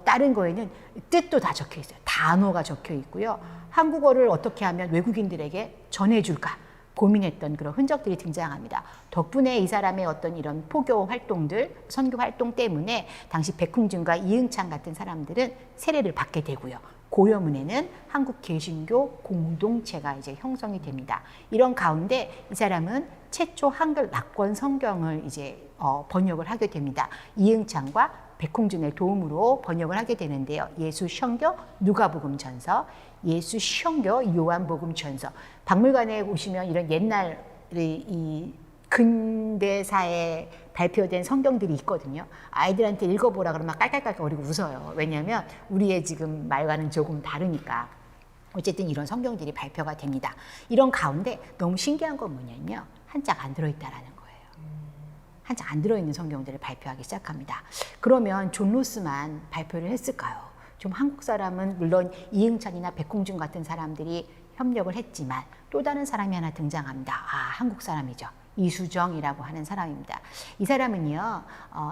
다른 거에는 뜻도 다 적혀 있어요. 단어가 적혀 있고요. 한국어를 어떻게 하면 외국인들에게 전해줄까? 고민했던 그런 흔적들이 등장합니다. 덕분에 이 사람의 어떤 이런 포교 활동들, 선교 활동 때문에 당시 백흥준과 이응찬 같은 사람들은 세례를 받게 되고요. 고려문에는 한국 개신교 공동체가 이제 형성이 됩니다. 이런 가운데 이 사람은 최초 한글 낙권 성경을 이제 번역을 하게 됩니다. 이응찬과 백홍준의 도움으로 번역을 하게 되는데요. 예수 성경 누가복음 전서, 예수 성경 요한복음 전서. 박물관에 오시면 이런 옛날 이 근대사에 발표된 성경들이 있거든요. 아이들한테 읽어보라 그러면 깔깔깔거리고 웃어요. 왜냐하면 우리의 지금 말과는 조금 다르니까. 어쨌든 이런 성경들이 발표가 됩니다. 이런 가운데 너무 신기한 건 뭐냐면 한 짝 안 들어있다라는 거예요. 한 장 안 들어있는 성경들을 발표하기 시작합니다. 그러면 존 로스만 발표를 했을까요? 좀 한국 사람은 물론 이응찬이나 백홍준 같은 사람들이 협력을 했지만 또 다른 사람이 하나 등장합니다. 한국 사람이죠. 이수정이라고 하는 사람입니다. 이 사람은요,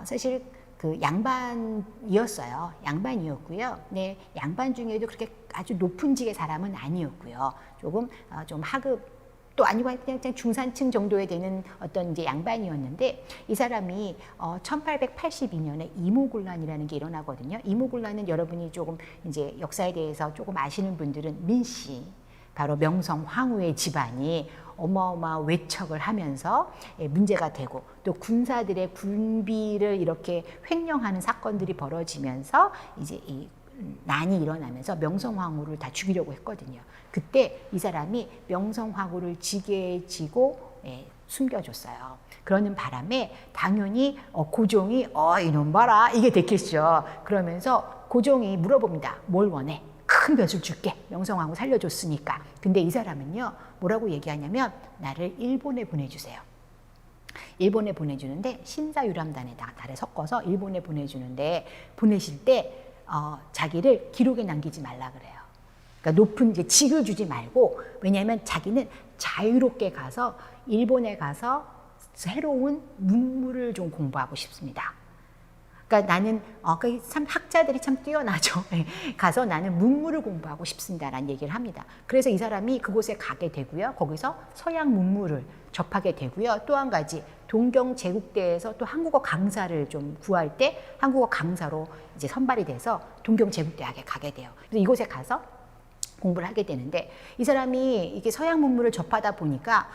사실 그 양반이었어요. 양반이었고요. 네, 양반 중에도 그렇게 아주 높은 직의 사람은 아니었고요. 조금 좀 하급 또 아니고 그냥 중산층 정도에 되는 어떤 이제 양반이었는데 이 사람이 1882년에 이모군란이라는 게 일어나거든요. 이모군란은 여러분이 조금 이제 역사에 대해서 조금 아시는 분들은 민씨, 바로 명성 황후의 집안이 어마어마한 외척을 하면서 문제가 되고 또 군사들의 군비를 이렇게 횡령하는 사건들이 벌어지면서 이제 이 난이 일어나면서 명성황후를 다 죽이려고 했거든요. 그때 이 사람이 명성황후를 지게에 지고 숨겨줬어요. 그러는 바람에 당연히 고종이 이놈 봐라 이게 됐겠죠. 그러면서 고종이 물어봅니다. 뭘 원해? 큰 벼슬 줄게. 명성황후 살려줬으니까. 근데 이 사람은요 뭐라고 얘기하냐면 나를 일본에 보내주세요. 일본에 보내주는데 신사유람단에다가 달에 섞어서 일본에 보내주는데 보내실 때 자기를 기록에 남기지 말라 그래요. 그러니까 높은 이제 직을 주지 말고 왜냐하면 자기는 자유롭게 가서 일본에 가서 새로운 문물을 좀 공부하고 싶습니다. 그러니까 나는 참 학자들이 참 뛰어나죠. 가서 나는 문물을 공부하고 싶습니다라는 얘기를 합니다. 그래서 이 사람이 그곳에 가게 되고요. 거기서 서양 문물을 접하게 되고요. 또 한 가지 동경 제국대에서 또 한국어 강사를 좀 구할 때 한국어 강사로 이제 선발이 돼서 동경 제국대학에 가게 돼요. 그래서 이곳에 가서 공부를 하게 되는데 이 사람이 이게 서양 문물을 접하다 보니까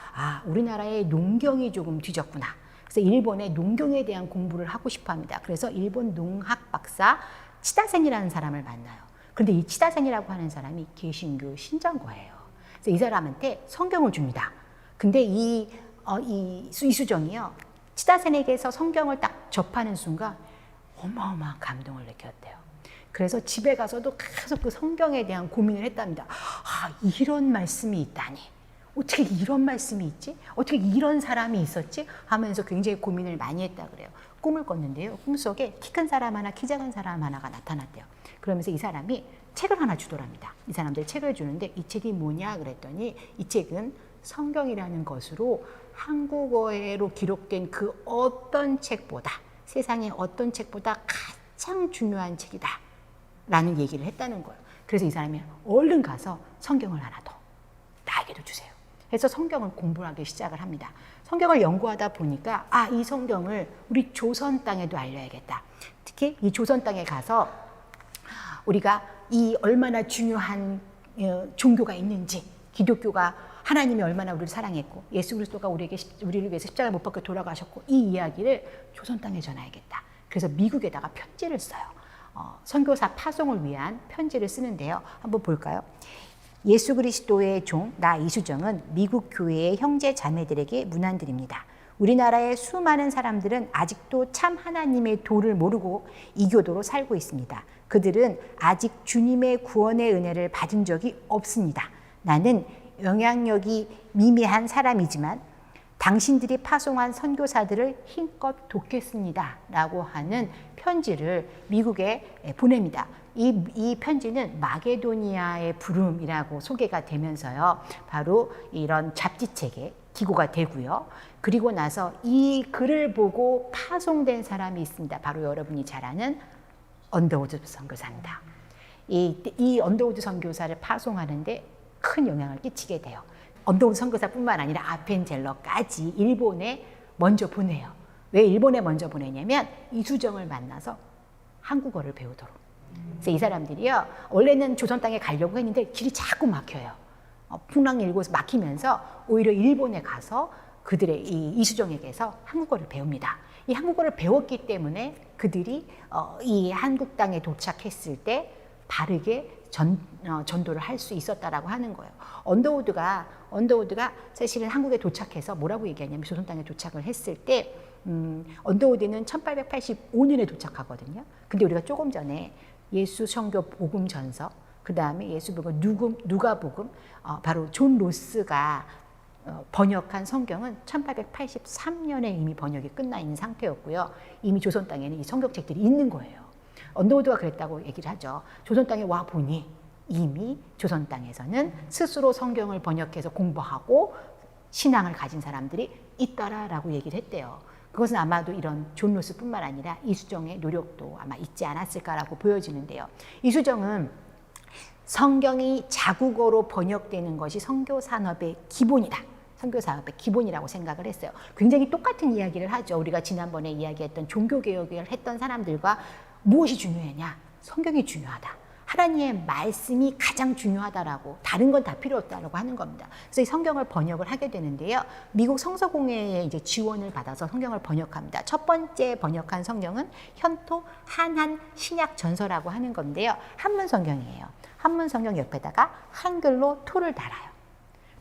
우리나라의 농경이 조금 뒤졌구나. 그래서 일본의 농경에 대한 공부를 하고 싶어 합니다. 그래서 일본 농학 박사 치다센이라는 사람을 만나요. 그런데 이 치다센이라고 하는 사람이 개신교 신정거예요. 그래서 이 사람한테 성경을 줍니다. 근데 이 이수정이요. 치다센에게서 성경을 딱 접하는 순간 어마어마한 감동을 느꼈대요. 그래서 집에 가서도 계속 그 성경에 대한 고민을 했답니다. 이런 말씀이 있다니. 어떻게 이런 말씀이 있지? 어떻게 이런 사람이 있었지? 하면서 굉장히 고민을 많이 했다 그래요. 꿈을 꿨는데요. 꿈속에 키 큰 사람 하나, 키 작은 사람 하나가 나타났대요. 그러면서 이 사람이 책을 하나 주더랍니다. 이 사람들 책을 주는데 이 책이 뭐냐 그랬더니 이 책은 성경이라는 것으로 한국어로 기록된 그 어떤 책보다 세상의 어떤 책보다 가장 중요한 책이다 라는 얘기를 했다는 거예요. 그래서 이 사람이 얼른 가서 성경을 하나 더 나에게도 주세요. 해서 성경을 공부하기 시작을 합니다. 성경을 연구하다 보니까 이 성경을 우리 조선 땅에도 알려야겠다. 특히 이 조선 땅에 가서 우리가 이 얼마나 중요한 종교가 있는지, 기독교가 하나님이 얼마나 우리를 사랑했고 예수 그리스도가 우리를 위해서 십자가에 못 박혀 돌아가셨고 이 이야기를 조선 땅에 전해야겠다. 그래서 미국에다가 편지를 써요. 선교사 파송을 위한 편지를 쓰는데요. 한번 볼까요? 예수 그리스도의 종 나 이수정은 미국 교회의 형제 자매들에게 문안드립니다. 우리나라의 수많은 사람들은 아직도 참 하나님의 도를 모르고 이교도로 살고 있습니다. 그들은 아직 주님의 구원의 은혜를 받은 적이 없습니다. 나는 영향력이 미미한 사람이지만 당신들이 파송한 선교사들을 힘껏 돕겠습니다. 라고 하는 편지를 미국에 보냅니다. 이 편지는 마게도니아의 부름이라고 소개가 되면서요. 바로 이런 잡지책에 기고가 되고요. 그리고 나서 이 글을 보고 파송된 사람이 있습니다. 바로 여러분이 잘 아는 언더우드 선교사입니다. 이 언더우드 선교사를 파송하는데 큰 영향을 끼치게 돼요. 언더우드 선교사뿐만 아니라 아펜젤러까지 일본에 먼저 보내요. 왜 일본에 먼저 보내냐면 이수정을 만나서 한국어를 배우도록. 그래서 이 사람들이요, 원래는 조선 땅에 가려고 했는데 길이 자꾸 막혀요. 풍랑 일고서 막히면서 오히려 일본에 가서 그들의 이 이수정에게서 한국어를 배웁니다. 이 한국어를 배웠기 때문에 그들이 이 한국 땅에 도착했을 때 바르게 전도를 할 수 있었다라고 하는 거예요. 언더우드가 사실은 한국에 도착해서 뭐라고 얘기하냐면 조선 땅에 도착을 했을 때 언더우드는 1885년에 도착하거든요. 근데 우리가 조금 전에 예수 성교 복음 전서, 그 다음에 예수 복음 누가복음, 바로 존 로스가 번역한 성경은 1883년에 이미 번역이 끝나 있는 상태였고요. 이미 조선 땅에는 이 성경책들이 있는 거예요. 언더우드가 그랬다고 얘기를 하죠. 조선 땅에 와 보니 이미 조선 땅에서는 스스로 성경을 번역해서 공부하고 신앙을 가진 사람들이 있더라라고 얘기를 했대요. 그것은 아마도 이런 존 로스뿐만 아니라 이수정의 노력도 아마 있지 않았을까라고 보여지는데요. 이수정은 성경이 자국어로 번역되는 것이 선교 산업의 기본이다. 선교 사업의 기본이라고 생각을 했어요. 굉장히 똑같은 이야기를 하죠. 우리가 지난번에 이야기했던 종교개혁을 했던 사람들과 무엇이 중요하냐? 성경이 중요하다. 하나님의 말씀이 가장 중요하다라고, 다른 건 다 필요 없다라고 하는 겁니다. 그래서 이 성경을 번역을 하게 되는데요. 미국 성서공회의 이제 지원을 받아서 성경을 번역합니다. 첫 번째 번역한 성경은 현토 한한 신약 전서라고 하는 건데요. 한문 성경이에요. 한문 성경 옆에다가 한글로 토를 달아요.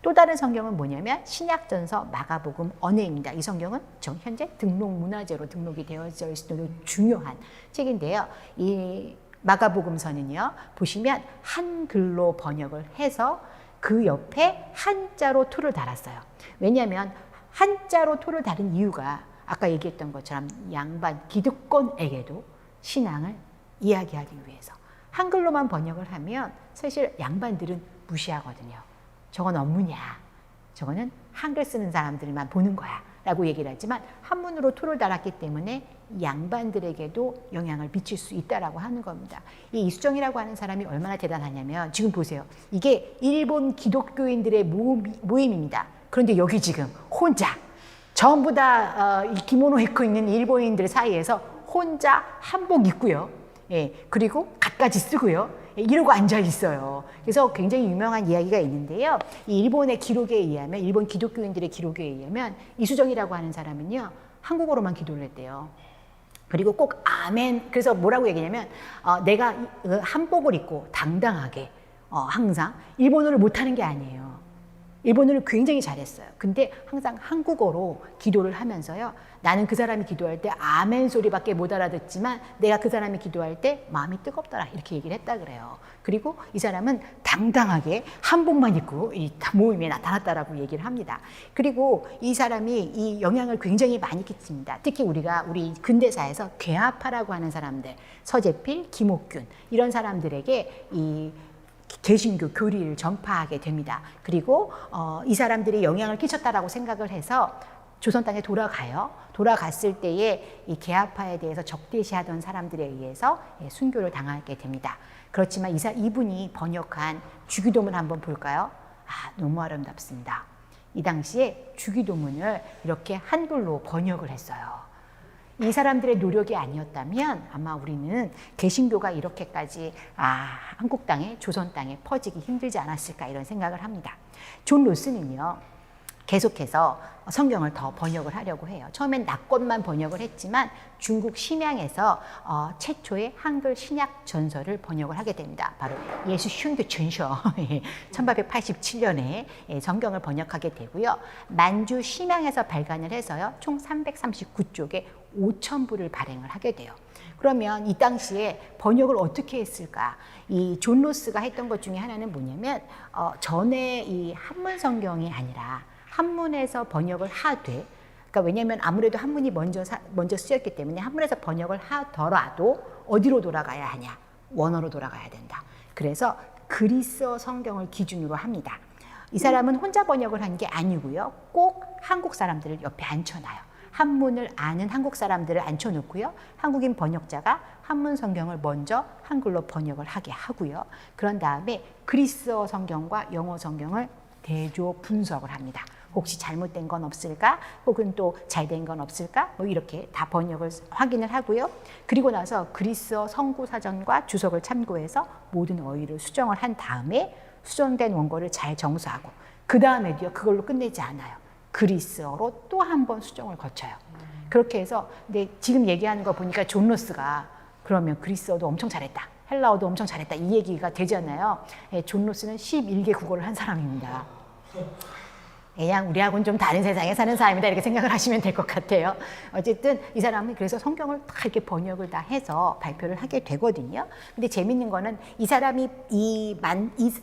또 다른 성경은 뭐냐면 신약전서 마가복음 언해입니다. 이 성경은 현재 등록문화재로 등록이 되어져 있을 정도로 중요한 책인데요. 이 마가복음서는요, 보시면 한글로 번역을 해서 그 옆에 한자로 토를 달았어요. 왜냐하면 한자로 토를 달은 이유가 아까 얘기했던 것처럼 양반 기득권에게도 신앙을 이야기하기 위해서. 한글로만 번역을 하면 사실 양반들은 무시하거든요. 저건 업무냐, 저거는 한글 쓰는 사람들만 보는 거야 라고 얘기를 하지만 한문으로 토를 달았기 때문에 양반들에게도 영향을 미칠 수 있다라고 하는 겁니다. 이 이수정이라고 하는 사람이 얼마나 대단하냐면 지금 보세요. 이게 일본 기독교인들의 모임입니다. 그런데 여기 지금 혼자 전부 다 기모노 입고 있는 일본인들 사이에서 혼자 한복 입고요. 예, 그리고 갖가지 쓰고요. 이러고 앉아 있어요. 그래서 굉장히 유명한 이야기가 있는데요. 이 일본의 기록에 의하면, 일본 기독교인들의 기록에 의하면 이수정이라고 하는 사람은요, 한국어로만 기도를 했대요. 그리고 꼭 아멘. 그래서 뭐라고 얘기냐면 내가 한복을 입고 당당하게 항상 일본어를 못하는 게 아니에요. 일본어를 굉장히 잘했어요. 근데 항상 한국어로 기도를 하면서요, 나는 그 사람이 기도할 때 아멘 소리밖에 못 알아듣지만 내가 그 사람이 기도할 때 마음이 뜨겁더라 이렇게 얘기를 했다 그래요. 그리고 이 사람은 당당하게 한복만 입고 이 모임에 나타났다라고 얘기를 합니다. 그리고 이 사람이 이 영향을 굉장히 많이 끼칩니다. 특히 우리 근대사에서 괴아파라고 하는 사람들, 서재필, 김옥균 이런 사람들에게 이 개신교 교리를 전파하게 됩니다. 그리고 이 사람들이 영향을 끼쳤다라고 생각을 해서 조선 땅에 돌아가요. 돌아갔을 때에 이 개아파에 대해서 적대시하던 사람들에 의해서 순교를 당하게 됩니다. 그렇지만 이분이 번역한 주기도문 한번 볼까요? 너무 아름답습니다. 이 당시에 주기도문을 이렇게 한글로 번역을 했어요. 이 사람들의 노력이 아니었다면 아마 우리는 개신교가 이렇게까지 한국 땅에, 조선 땅에 퍼지기 힘들지 않았을까 이런 생각을 합니다. 존 로스는요, 계속해서 성경을 더 번역을 하려고 해요. 처음엔 낙권만 번역을 했지만 중국 심양에서 최초의 한글 신약 전서를 번역을 하게 됩니다. 바로 예수 흉교 전서 1887년에 성경을 번역하게 되고요. 만주 심양에서 발간을 해서요. 총 339쪽에 5,000부를 발행을 하게 돼요. 그러면 이 당시에 번역을 어떻게 했을까? 이 존 로스가 했던 것 중에 하나는 뭐냐면 전에 이 한문 성경이 아니라 한문에서 번역을 하되, 그러니까 왜냐하면 아무래도 한문이 먼저 쓰였기 때문에 한문에서 번역을 하더라도 어디로 돌아가야 하냐? 원어로 돌아가야 된다. 그래서 그리스어 성경을 기준으로 합니다. 이 사람은 혼자 번역을 한 게 아니고요. 꼭 한국 사람들을 옆에 앉혀놔요. 한문을 아는 한국 사람들을 앉혀놓고요. 한국인 번역자가 한문 성경을 먼저 한글로 번역을 하게 하고요. 그런 다음에 그리스어 성경과 영어 성경을 대조 분석을 합니다. 혹시 잘못된 건 없을까? 혹은 또 잘된 건 없을까? 뭐 이렇게 다 번역을 확인을 하고요. 그리고 나서 그리스어 성구사전과 주석을 참고해서 모든 어휘를 수정을 한 다음에 수정된 원고를 잘 정수하고, 그 다음에도요, 그걸로 끝내지 않아요. 그리스어로 또 한 번 수정을 거쳐요. 그렇게 해서, 근데 지금 얘기하는 거 보니까 존 로스가 그러면 그리스어도 엄청 잘했다, 헬라어도 엄청 잘했다, 이 얘기가 되잖아요. 존 로스는 11개 국어를 한 사람입니다. 그냥 우리하고는 좀 다른 세상에 사는 사람이다, 이렇게 생각을 하시면 될 것 같아요. 어쨌든 이 사람이 그래서 성경을 다 이렇게 번역을 다 해서 발표를 하게 되거든요. 근데 재밌는 거는 이 사람이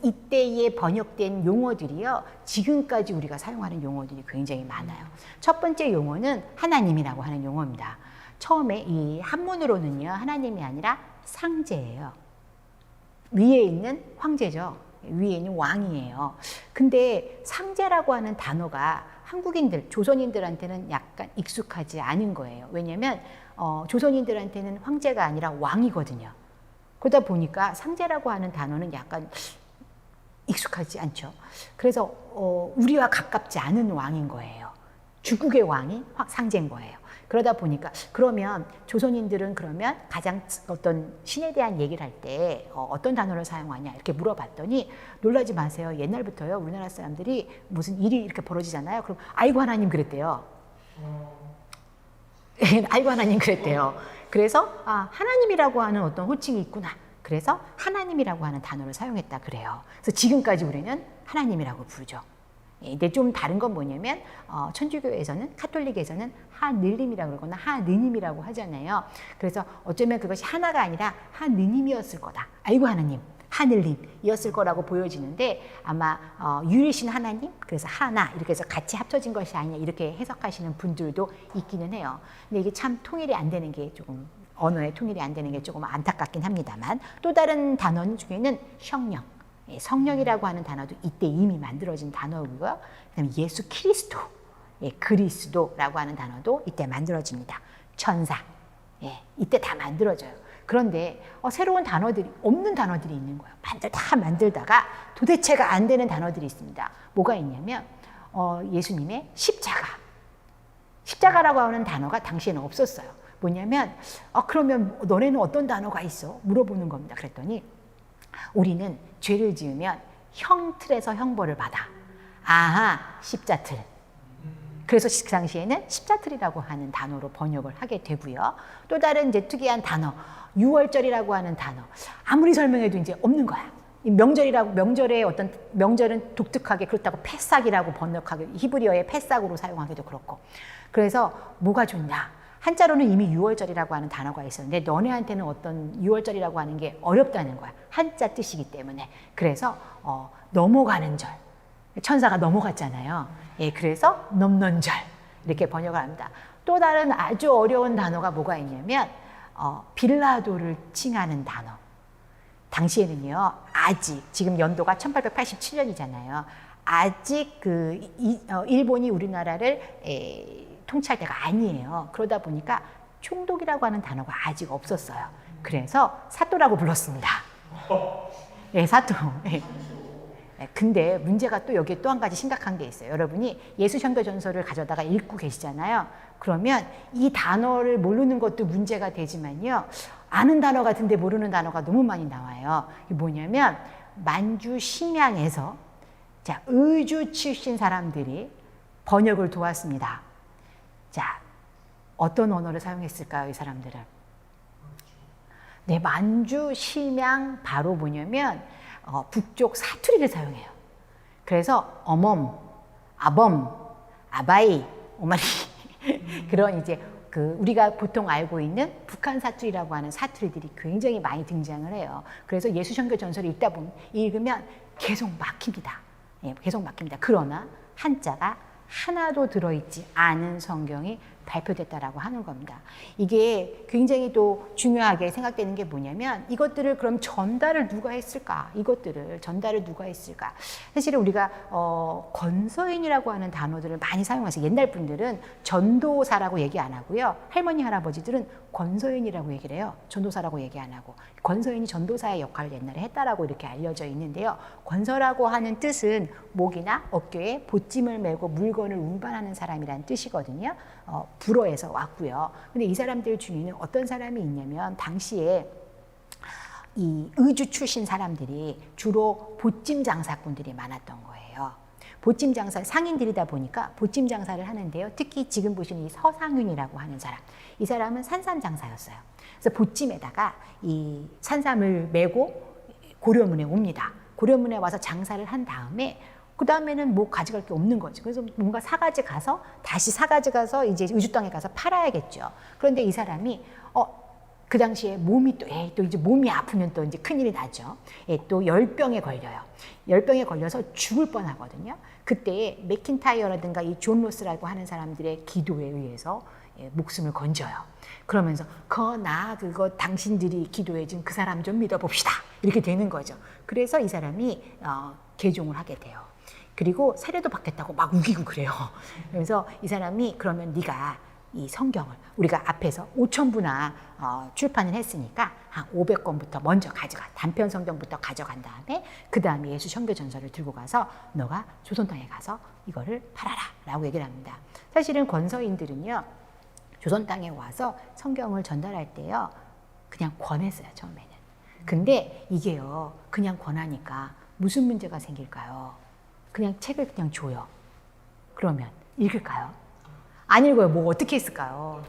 이때에 번역된 용어들이요, 지금까지 우리가 사용하는 용어들이 굉장히 많아요. 첫 번째 용어는 하나님이라고 하는 용어입니다. 처음에 이 한문으로는요, 하나님이 아니라 상제예요. 위에 있는 황제죠. 위에 있는 왕이에요. 근데 상제라고 하는 단어가 한국인들, 조선인들한테는 약간 익숙하지 않은 거예요. 왜냐하면 조선인들한테는 황제가 아니라 왕이거든요. 그러다 보니까 상제라고 하는 단어는 약간 익숙하지 않죠. 그래서 우리와 가깝지 않은 왕인 거예요. 중국의 왕이 상제인 거예요. 그러다 보니까 그러면 조선인들은 그러면 가장 어떤 신에 대한 얘기를 할 때 어떤 단어를 사용하냐 이렇게 물어봤더니, 놀라지 마세요. 옛날부터요, 우리나라 사람들이 무슨 일이 이렇게 벌어지잖아요. 그럼 아이고 하나님 그랬대요. 아이고 하나님 그랬대요. 그래서 하나님이라고 하는 어떤 호칭이 있구나. 그래서 하나님이라고 하는 단어를 사용했다 그래요. 그래서 지금까지 우리는 하나님이라고 부르죠. 근데 좀 다른 건 뭐냐면 천주교에서는, 카톨릭에서는 하늘님이라고 그러거나 하느님이라고 하잖아요. 그래서 어쩌면 그것이 하나가 아니라 하느님이었을 거다. 아이고 하나님, 하늘님이었을 거라고 보여지는데, 아마 유일신 하나님, 그래서 하나 이렇게 해서 같이 합쳐진 것이 아니냐 이렇게 해석하시는 분들도 있기는 해요. 근데 이게 참 통일이 안 되는 게 조금, 언어의 통일이 안 되는 게 조금 안타깝긴 합니다만, 또 다른 단어 중에는 성령, 성령이라고 하는 단어도 이때 이미 만들어진 단어고요. 그다음에 예수 그리스도, 그리스도라고 하는 단어도 이때 만들어집니다. 천사, 이때 다 만들어져요. 그런데 새로운 단어들이, 없는 단어들이 있는 거예요. 다 만들다가 도대체가 안 되는 단어들이 있습니다. 뭐가 있냐면 예수님의 십자가라고 하는 단어가 당시에는 없었어요. 뭐냐면 그러면 너네는 어떤 단어가 있어? 물어보는 겁니다. 그랬더니 우리는 죄를 지으면 형틀에서 형벌을 받아. 십자틀. 그래서 그 당시에는 십자틀이라고 하는 단어로 번역을 하게 되고요. 또 다른 이제 특이한 단어, 유월절이라고 하는 단어. 아무리 설명해도 이제 없는 거야. 명절의 어떤, 명절은 독특하게 그렇다고 패삭이라고 번역하게, 히브리어의 패삭으로 사용하기도 그렇고. 그래서 뭐가 좋냐? 한자로는 이미 유월절이라고 하는 단어가 있었는데 너네한테는 어떤 유월절이라고 하는 게 어렵다는 거야. 한자 뜻이기 때문에. 그래서 넘어가는 절. 천사가 넘어갔잖아요. 그래서 넘넌절 이렇게 번역을 합니다. 또 다른 아주 어려운 단어가 뭐가 있냐면 빌라도를 칭하는 단어. 당시에는요, 아직, 지금 연도가 1887년이잖아요. 아직 일본이 우리나라를 통치할 때가 아니에요. 그러다 보니까 총독이라고 하는 단어가 아직 없었어요. 그래서 사또라고 불렀습니다. 사또. 근데 문제가 또 여기에 또 한 가지 심각한 게 있어요. 여러분이 예수선교전서를 가져다가 읽고 계시잖아요. 그러면 이 단어를 모르는 것도 문제가 되지만요. 아는 단어 같은데 모르는 단어가 너무 많이 나와요. 이게 뭐냐면 만주 심양에서 자, 의주 출신 사람들이 번역을 도왔습니다. 자, 어떤 언어를 사용했을까요, 이 사람들은? 네, 만주 심양 바로 뭐냐면 북쪽 사투리를 사용해요. 그래서 어멈, 아범, 아바이, 오마리 그런 이제 그 우리가 보통 알고 있는 북한 사투리라고 하는 사투리들이 굉장히 많이 등장을 해요. 그래서 예수선교 전서를 읽으면 계속 막힙니다. 예, 계속 막힙니다. 그러나 한자가 하나도 들어있지 않은 성경이 발표됐다라고 하는 겁니다. 이게 굉장히 또 중요하게 생각되는 게 뭐냐면 이것들을 그럼 전달을 누가 했을까? 이것들을 전달을 누가 했을까? 사실은 우리가 권서인이라고 하는 단어들을 많이 사용해서 옛날 분들은 전도사라고 얘기 안 하고요. 할머니 할아버지들은 권서인이라고 얘기를 해요. 전도사라고 얘기 안 하고 권서인이 전도사의 역할을 옛날에 했다라고 이렇게 알려져 있는데요. 권서라고 하는 뜻은 목이나 어깨에 보찜을 메고 물건을 운반하는 사람이라는 뜻이거든요. 불어에서 왔고요. 근데 이 사람들 중에는 어떤 사람이 있냐면 당시에 이 의주 출신 사람들이 주로 보찜 장사꾼들이 많았던 거예요. 보찜 장사 상인들이다 보니까 보찜 장사를 하는데요. 특히 지금 보시는 이 서상윤이라고 하는 사람, 이 사람은 산삼 장사였어요. 그래서 보찜에다가 이 산삼을 메고 고려문에 옵니다. 고려문에 와서 장사를 한 다음에 그 다음에는 뭐 가져갈 게 없는 거죠. 그래서 뭔가 사가지 가서 다시 사가지 가서 이제 의주 땅에 가서 팔아야겠죠. 그런데 이 사람이 그 당시에 몸이 또 이제 몸이 아프면 또 이제 큰일이 나죠. 또 열병에 걸려요. 열병에 걸려서 죽을 뻔하거든요. 그때 맥킨타이어라든가 이 존 로스라고 하는 사람들의 기도에 의해서 목숨을 건져요. 그러면서 그거 당신들이 기도해 준 그 사람 좀 믿어봅시다. 이렇게 되는 거죠. 그래서 이 사람이 개종을 하게 돼요. 그리고 세례도 받겠다고 막 우기고 그래요. 그래서 이 사람이 그러면 네가 이 성경을 우리가 앞에서 5,000부나 출판을 했으니까 한 500권부터 먼저 가져가. 단편 성경부터 가져간 다음에 그 다음에 예수 선교전서를 들고 가서 너가 조선 땅에 가서 이거를 팔아라 라고 얘기를 합니다. 사실은 권서인들은요. 조선 땅에 와서 성경을 전달할 때요. 그냥 권했어요. 처음에는. 근데 이게요. 그냥 권하니까 무슨 문제가 생길까요? 그냥 책을 그냥 줘요. 그러면 읽을까요? 안 읽어요. 뭐 어떻게 했을까요?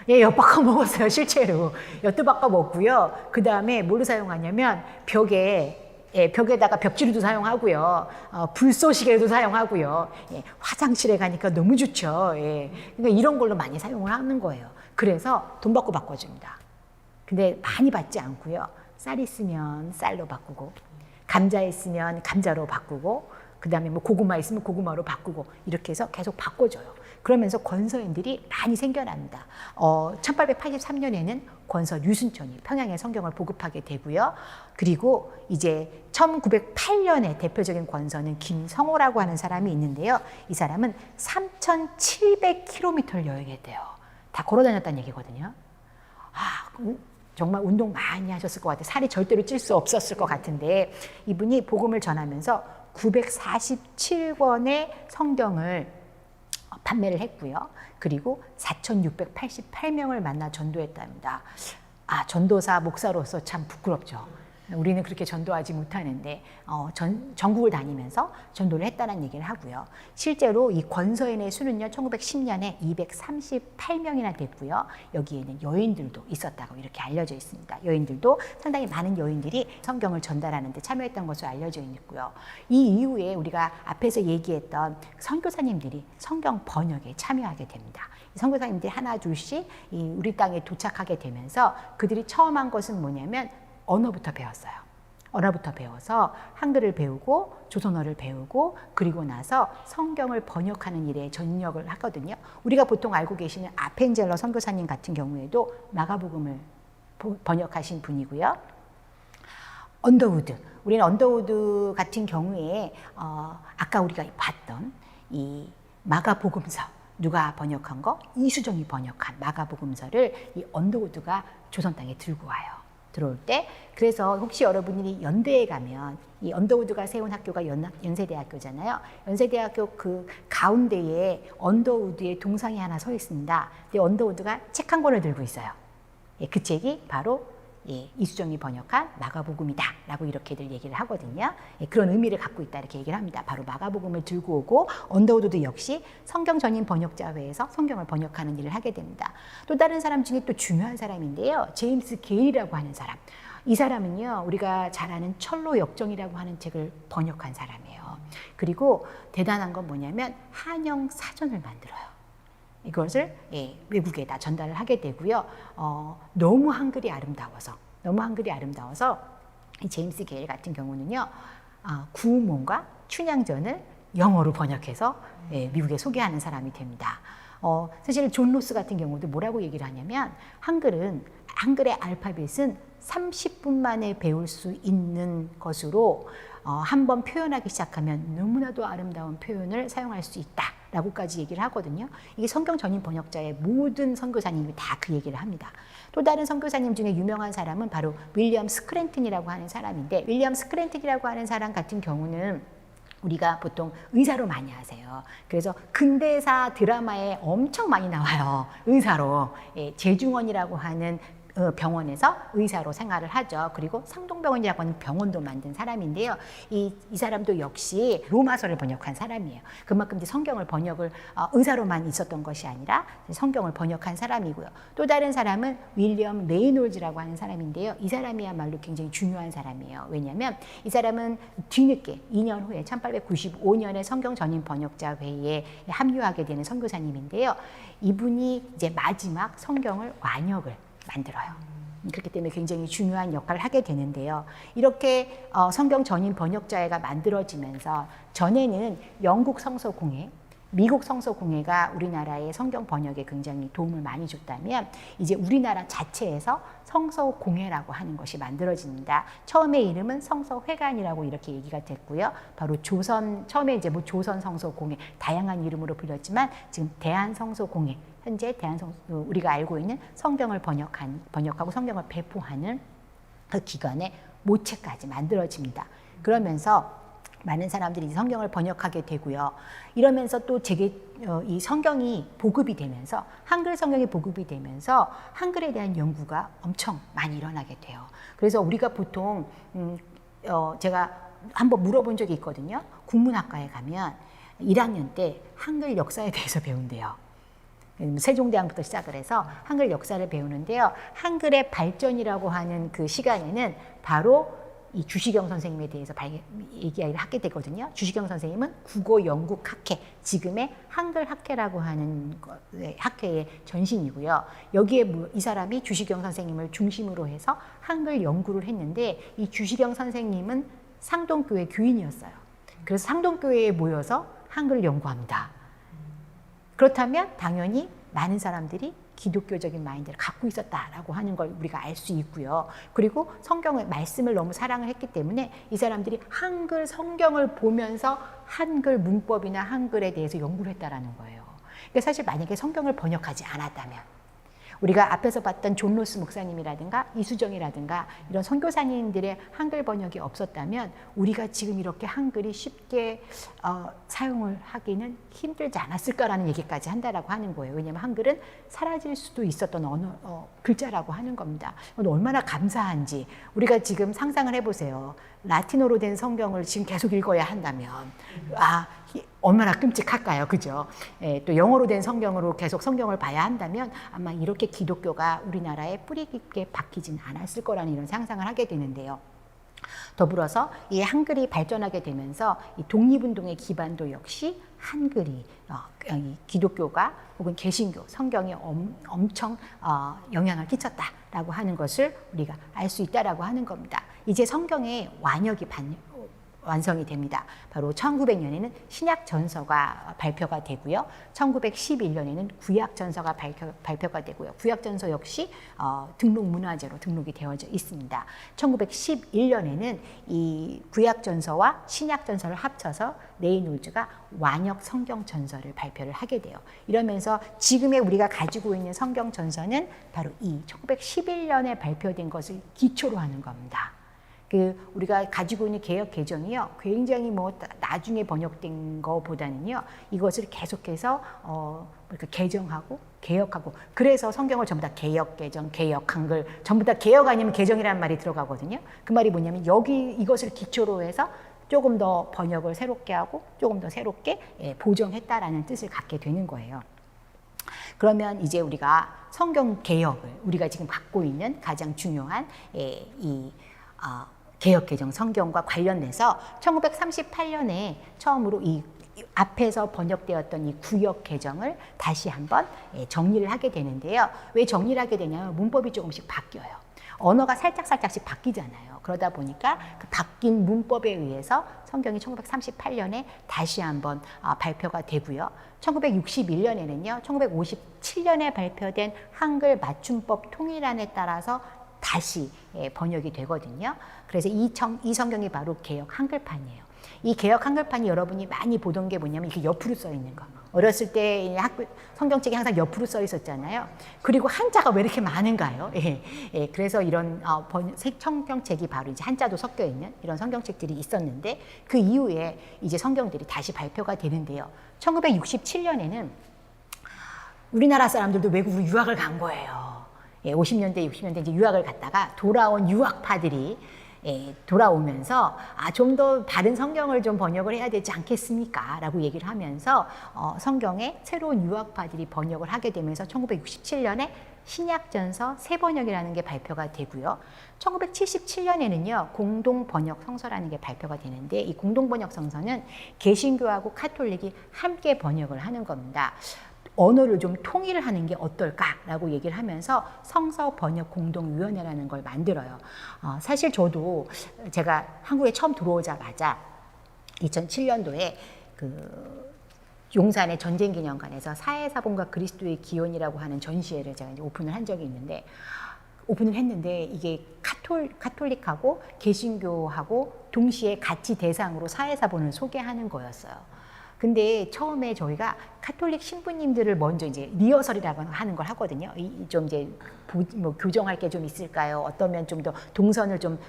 예, 엿바꿔 먹었어요. 실제로. 엿바꿔 먹고요. 그 다음에 뭘로 사용하냐면 벽에다가 벽지루도 사용하고요. 불쏘시개도 사용하고요. 예, 화장실에 가니까 너무 좋죠. 예, 그러니까 이런 걸로 많이 사용을 하는 거예요. 그래서 돈 받고 바꿔줍니다. 근데 많이 받지 않고요. 쌀 있으면 쌀로 바꾸고 감자 있으면 감자로 바꾸고 그 다음에 뭐 고구마 있으면 고구마로 바꾸고 이렇게 해서 계속 바꿔줘요. 그러면서 권서인들이 많이 생겨납니다. 1883년에는 권서 류순천이 평양에 성경을 보급하게 되고요. 그리고 이제 1908년에 대표적인 권서는 김성호라고 하는 사람이 있는데요. 이 사람은 3,700km를 여행했대요. 다 걸어 다녔다는 얘기거든요. 정말 운동 많이 하셨을 것 같아요. 살이 절대로 찔 수 없었을 것 같은데 이분이 복음을 전하면서 947권의 성경을 판매를 했고요. 그리고 4,688명을 만나 전도했답니다. 전도사 목사로서 참 부끄럽죠. 우리는 그렇게 전도하지 못하는데 전국을 다니면서 전도를 했다는 얘기를 하고요. 실제로 이 권서인의 수는요. 1910년에 238명이나 됐고요. 여기에는 여인들도 있었다고 이렇게 알려져 있습니다. 여인들도 상당히 많은 여인들이 성경을 전달하는 데 참여했던 것으로 알려져 있고요. 이 이후에 우리가 앞에서 얘기했던 선교사님들이 성경 번역에 참여하게 됩니다. 선교사님들이 하나 둘씩 우리 땅에 도착하게 되면서 그들이 처음 한 것은 뭐냐면 언어부터 배웠어요. 언어부터 배워서 한글을 배우고 조선어를 배우고 그리고 나서 성경을 번역하는 일에 전력을 하거든요. 우리가 보통 알고 계시는 아펜젤러 선교사님 같은 경우에도 마가복음을 번역하신 분이고요. 언더우드, 우리는 언더우드 같은 경우에 아까 우리가 봤던 이 마가복음서 누가 번역한 거? 이수정이 번역한 마가복음서를 이 언더우드가 조선 땅에 들고 와요. 들어올 때. 그래서 혹시 여러분이 연대에 가면 이 언더우드가 세운 학교가 연세대학교잖아요. 연세대학교 그 가운데에 언더우드의 동상이 하나 서 있습니다. 근데 언더우드가 책 한 권을 들고 있어요. 예, 그 책이 바로 이수정이 번역한 마가복음이다 라고 이렇게들 얘기를 하거든요. 예, 그런 의미를 갖고 있다 이렇게 얘기를 합니다. 바로 마가복음을 들고 오고 언더우드도 역시 성경 전인 번역자회에서 성경을 번역하는 일을 하게 됩니다. 또 다른 사람 중에 또 중요한 사람인데요. 제임스 게일이라고 하는 사람. 이 사람은요, 우리가 잘 아는 철로 역정이라고 하는 책을 번역한 사람이에요. 그리고 대단한 건 뭐냐면 한영 사전을 만들어요. 이것을 외국에다 전달을 하게 되고요. 너무 한글이 아름다워서 이 제임스 게일 같은 경우는요, 구문과 춘향전을 영어로 번역해서 미국에 소개하는 사람이 됩니다. 사실 존 로스 같은 경우도 뭐라고 얘기를 하냐면 한글의 알파벳은 30분 만에 배울 수 있는 것으로 한번 표현하기 시작하면 너무나도 아름다운 표현을 사용할 수 있다라고까지 얘기를 하거든요. 이게 성경 전인 번역자의 모든 선교사님이 다 그 얘기를 합니다. 또 다른 선교사님 중에 유명한 사람은 바로 윌리엄 스크랜튼이라고 하는 사람인데, 윌리엄 스크랜튼이라고 하는 사람 같은 경우는 우리가 보통 의사로 많이 아세요. 그래서 근대사 드라마에 엄청 많이 나와요. 의사로. 제중원이라고 하는 병원에서 의사로 생활을 하죠. 그리고 상동병원이라고 하는 병원도 만든 사람인데요. 이 사람도 역시 로마서를 번역한 사람이에요. 그만큼 이제 성경을 번역을 의사로만 있었던 것이 아니라 성경을 번역한 사람이고요. 또 다른 사람은 윌리엄 레이놀즈라고 하는 사람인데요. 이 사람이야말로 굉장히 중요한 사람이에요. 왜냐하면 이 사람은 뒤늦게 2년 후에 1895년에 성경 전인 번역자 회의에 합류하게 되는 선교사님인데요. 이분이 이제 마지막 성경을 완역을 만들어요. 그렇기 때문에 굉장히 중요한 역할을 하게 되는데요. 이렇게 성경 전인 번역자회가 만들어지면서 전에는 영국 성서공회, 미국 성서공회가 우리나라의 성경 번역에 굉장히 도움을 많이 줬다면 이제 우리나라 자체에서 성서공회라고 하는 것이 만들어집니다. 처음에 이름은 성서회관이라고 이렇게 얘기가 됐고요. 바로 처음에 이제 조선 성서공회 다양한 이름으로 불렸지만 지금 대한성서공회, 현재 우리가 알고 있는 성경을 번역하고 성경을 배포하는 그 기관의 모체까지 만들어집니다. 그러면서 많은 사람들이 성경을 번역하게 되고요. 이러면서 또 이 성경이 보급이 되면서 한글 성경이 보급이 되면서 한글에 대한 연구가 엄청 많이 일어나게 돼요. 그래서 우리가 보통 제가 한번 물어본 적이 있거든요. 국문학과에 가면 1학년 때 한글 역사에 대해서 배운대요. 세종대왕부터 시작을 해서 한글 역사를 배우는데요. 한글의 발전이라고 하는 그 시간에는 바로 이 주시경 선생님에 대해서 얘기를 하게 되거든요. 주시경 선생님은 국어 영국 학회, 지금의 한글 학회라고 하는 학회의 전신이고요. 여기에 이 사람이 주시경 선생님을 중심으로 해서 한글 연구를 했는데, 이 주시경 선생님은 상동교회 교인이었어요. 그래서 상동교회에 모여서 한글을 연구합니다. 그렇다면 당연히 많은 사람들이 기독교적인 마인드를 갖고 있었다라고 하는 걸 우리가 알 수 있고요. 그리고 성경의 말씀을 너무 사랑을 했기 때문에 이 사람들이 한글 성경을 보면서 한글 문법이나 한글에 대해서 연구를 했다라는 거예요. 그러니까 사실 만약에 성경을 번역하지 않았다면, 우리가 앞에서 봤던 존 로스 목사님이라든가 이수정이라든가 이런 선교사님들의 한글 번역이 없었다면 우리가 지금 이렇게 한글이 쉽게 사용을 하기는 힘들지 않았을까라는 얘기까지 한다라고 하는 거예요. 왜냐하면 한글은 사라질 수도 있었던 언어, 글자라고 하는 겁니다. 얼마나 감사한지 우리가 지금 상상을 해보세요. 라틴어로 된 성경을 지금 계속 읽어야 한다면 얼마나 끔찍할까요? 그죠? 또 영어로 된 성경으로 계속 성경을 봐야 한다면 아마 이렇게 기독교가 우리나라에 뿌리 깊게 박히진 않았을 거라는 이런 상상을 하게 되는데요. 더불어서 이 한글이 발전하게 되면서 이 독립운동의 기반도 역시 한글이 이 기독교가 혹은 개신교, 성경에 엄청 영향을 끼쳤다라고 하는 것을 우리가 알 수 있다라고 하는 겁니다. 이제 성경의 완역이 완성이 됩니다. 바로 1900년에는 신약 전서가 발표가 되고요. 1911년에는 구약 전서가 발표가 되고요. 구약 전서 역시 등록 문화재로 등록이 되어져 있습니다. 1911년에는 이 구약 전서와 신약 전서를 합쳐서 레이놀즈가 완역 성경 전서를 발표를 하게 돼요. 이러면서 지금의 우리가 가지고 있는 성경 전서는 바로 이 1911년에 발표된 것을 기초로 하는 겁니다. 우리가 가지고 있는 개역 개정이요, 굉장히 나중에 번역된 것보다는요, 이것을 계속해서 개정하고 개혁하고, 그래서 성경을 전부 다 개역 개정, 개역 한글, 전부 다 개역 아니면 개정이라는 말이 들어가거든요. 그 말이 뭐냐면 이것을 기초로 해서 조금 더 번역을 새롭게 하고 조금 더 새롭게 보정했다라는 뜻을 갖게 되는 거예요. 그러면 이제 우리가 성경 개역을, 우리가 지금 갖고 있는 가장 중요한 개역 개정 성경과 관련돼서 1938년에 처음으로 이 앞에서 번역되었던 이 구역 개정을 다시 한번 정리를 하게 되는데요. 왜 정리를 하게 되냐면 문법이 조금씩 바뀌어요. 언어가 살짝씩 바뀌잖아요. 그러다 보니까 그 바뀐 문법에 의해서 성경이 1938년에 다시 한번 발표가 되고요. 1961년에는요, 1957년에 발표된 한글 맞춤법 통일안에 따라서 다시 번역이 되거든요. 그래서 이 성경이 바로 개역 한글판이에요. 이 개역 한글판이 여러분이 많이 보던 게 뭐냐면 이렇게 옆으로 써 있는 거. 어렸을 때 성경책이 항상 옆으로 써 있었잖아요. 그리고 한자가 왜 이렇게 많은가요? 그래서 이런 성경책이 바로 이제 한자도 섞여 있는 이런 성경책들이 있었는데, 그 이후에 이제 성경들이 다시 발표가 되는데요. 1967년에는 우리나라 사람들도 외국으로 유학을 간 거예요. 50년대, 60년대 이제 유학을 갔다가 돌아온 유학파들이 돌아오면서 좀 더 다른 성경을 좀 번역을 해야 되지 않겠습니까? 라고 얘기를 하면서 성경에 새로운 유학파들이 번역을 하게 되면서 1967년에 신약전서 새 번역이라는 게 발표가 되고요. 1977년에는요, 공동번역 성서라는 게 발표가 되는데, 이 공동번역 성서는 개신교하고 카톨릭이 함께 번역을 하는 겁니다. 언어를 좀 통일을 하는 게 어떨까라고 얘기를 하면서 성서 번역 공동위원회라는 걸 만들어요. 사실 저도 제가 한국에 처음 들어오자마자 2007년도에 용산의 전쟁기념관에서 사해사본과 그리스도의 기원이라고 하는 전시회를 제가 이제 오픈을 한 적이 있는데, 오픈을 했는데 이게 카톨릭하고 개신교하고 동시에 같이 대상으로 사해사본을 소개하는 거였어요. 근데 처음에 저희가 카톨릭 신부님들을 먼저 이제 리허설이라고 하는 걸 하거든요. 좀 이제 교정할 게 좀 있을까요? 어떠면 좀 더 동선을 좀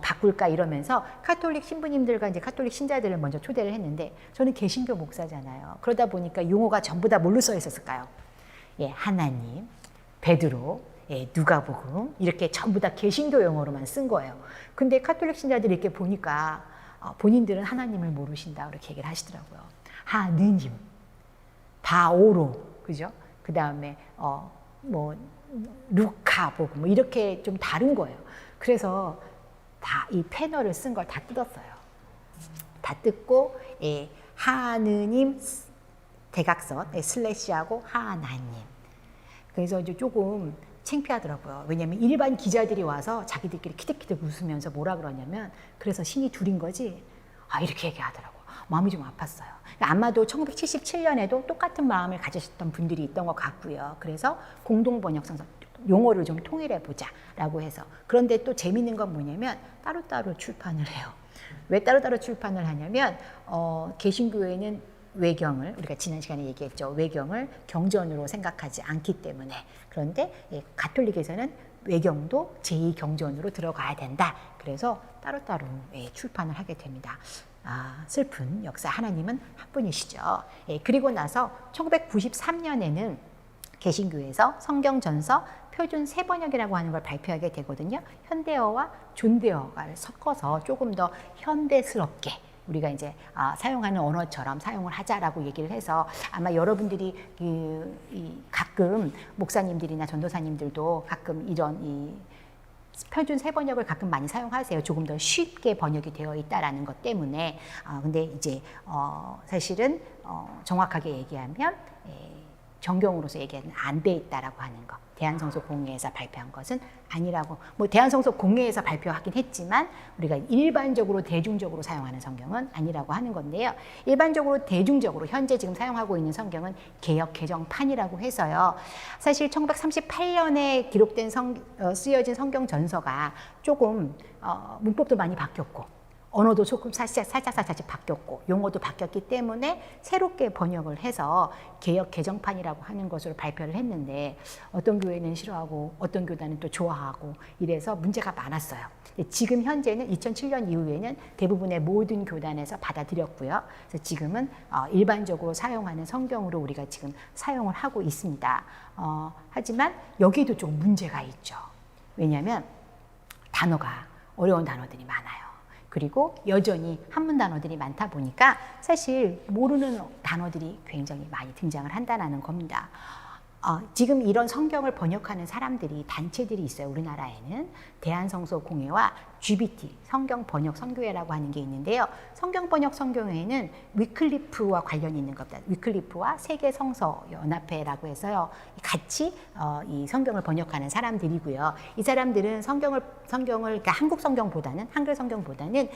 바꿀까 이러면서 카톨릭 신부님들과 이제 카톨릭 신자들을 먼저 초대를 했는데, 저는 개신교 목사잖아요. 그러다 보니까 용어가 전부 다 뭘로 써 있었을까요? 하나님, 베드로, 누가복음, 이렇게 전부 다 개신교 용어로만 쓴 거예요. 근데 카톨릭 신자들이 이렇게 보니까 본인들은 하나님을 모르신다 이렇게 얘기를 하시더라고요. 하느님, 바오로, 그죠? 그 다음에 루카복음 이렇게 좀 다른 거예요. 그래서 다 이 패널을 쓴 걸 다 뜯었어요. 다 뜯고 하느님 대각선 슬래시하고 하나님. 그래서 이제 조금 창피하더라고요. 왜냐하면 일반 기자들이 와서 자기들끼리 키득키득 웃으면서 뭐라 그러냐면, 그래서 신이 둘인 거지? 이렇게 얘기하더라고요. 마음이 좀 아팠어요. 아마도 1977년에도 똑같은 마음을 가지셨던 분들이 있던 것 같고요. 그래서 공동번역성서 용어를 좀 통일해보자 라고 해서. 그런데 또 재밌는 건 뭐냐면 따로따로 출판을 해요. 왜 따로따로 출판을 하냐면 개신교회는 외경을, 우리가 지난 시간에 얘기했죠. 외경을 경전으로 생각하지 않기 때문에. 그런데 가톨릭에서는 외경도 제2경전으로 들어가야 된다. 그래서 따로따로 출판을 하게 됩니다. 슬픈 역사. 하나님은 한 분이시죠. 그리고 나서 1993년에는 개신교에서 성경전서 표준 새번역이라고 하는 걸 발표하게 되거든요. 현대어와 존대어가 섞어서 조금 더 현대스럽게 우리가 이제 사용하는 언어처럼 사용을 하자라고 얘기를 해서, 아마 여러분들이 가끔 목사님들이나 전도사님들도 가끔 이런 이 표준 새번역을 가끔 많이 사용하세요. 조금 더 쉽게 번역이 되어 있다라는 것 때문에. 근데 이제 사실은 정확하게 얘기하면 정경으로서 얘기하는 안 돼 있다라고 하는 거. 대한성서공회에서 발표한 것은 아니라고. 뭐 대한성서공회에서 발표하긴 했지만 우리가 일반적으로 대중적으로 사용하는 성경은 아니라고 하는 건데요. 일반적으로 대중적으로 현재 지금 사용하고 있는 성경은 개역 개정판이라고 해서요. 사실 1938년에 기록된 쓰여진 성경 전서가 조금 문법도 많이 바뀌었고 언어도 조금 살짝 바뀌었고 용어도 바뀌었기 때문에 새롭게 번역을 해서 개역 개정판이라고 하는 것으로 발표를 했는데 어떤 교회는 싫어하고 어떤 교단은 또 좋아하고 이래서 문제가 많았어요. 지금 현재는 2007년 이후에는 대부분의 모든 교단에서 받아들였고요. 그래서 지금은 일반적으로 사용하는 성경으로 우리가 지금 사용을 하고 있습니다. 하지만 여기도 좀 문제가 있죠. 왜냐하면 단어가 어려운 단어들이 많아요. 그리고 여전히 한문 단어들이 많다 보니까 사실 모르는 단어들이 굉장히 많이 등장을 한다는 겁니다. 지금 이런 성경을 번역하는 사람들이 단체들이 있어요. 우리나라에는 대한성서공회와 GBT 성경 번역 선교회라고 하는 게 있는데요. 성경 번역 선교회는 위클리프와 관련이 있는 겁니다. 위클리프와 세계 성서 연합회라고 해서요. 같이 이 성경을 번역하는 사람들이고요. 이 사람들은 성경을 그러니까 한국 성경보다는 한글 성경보다는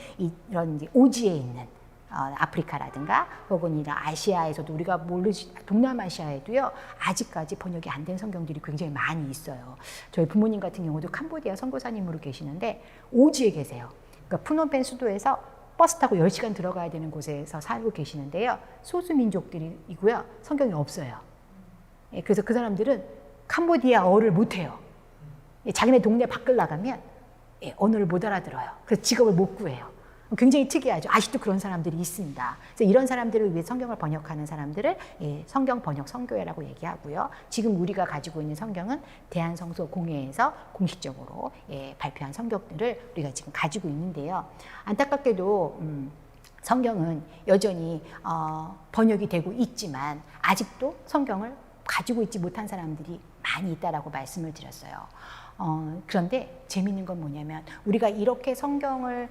이런 이제 오지에 있는 아프리카라든가 혹은 이런 아시아에서도 우리가 모르지 동남아시아에도요 아직까지 번역이 안 된 성경들이 굉장히 많이 있어요. 저희 부모님 같은 경우도 캄보디아 선교사님으로 계시는데 오지에 계세요. 그러니까 푸놈펜 수도에서 버스 타고 10시간 들어가야 되는 곳에서 살고 계시는데요. 소수민족들이고요. 성경이 없어요. 그래서 그 사람들은 캄보디아어를 못해요. 자기네 동네 밖을 나가면 언어를 못 알아들어요. 그래서 직업을 못 구해요. 굉장히 특이하죠. 아직도 그런 사람들이 있습니다. 그래서 이런 사람들을 위해 성경을 번역하는 사람들을 성경 번역 선교회라고 얘기하고요. 지금 우리가 가지고 있는 성경은 대한성서공회에서 공식적으로 발표한 성경들을 우리가 지금 가지고 있는데요. 안타깝게도 성경은 여전히 번역이 되고 있지만 아직도 성경을 가지고 있지 못한 사람들이 많이 있다라고 말씀을 드렸어요. 그런데 재미있는 건 뭐냐면 우리가 이렇게 성경을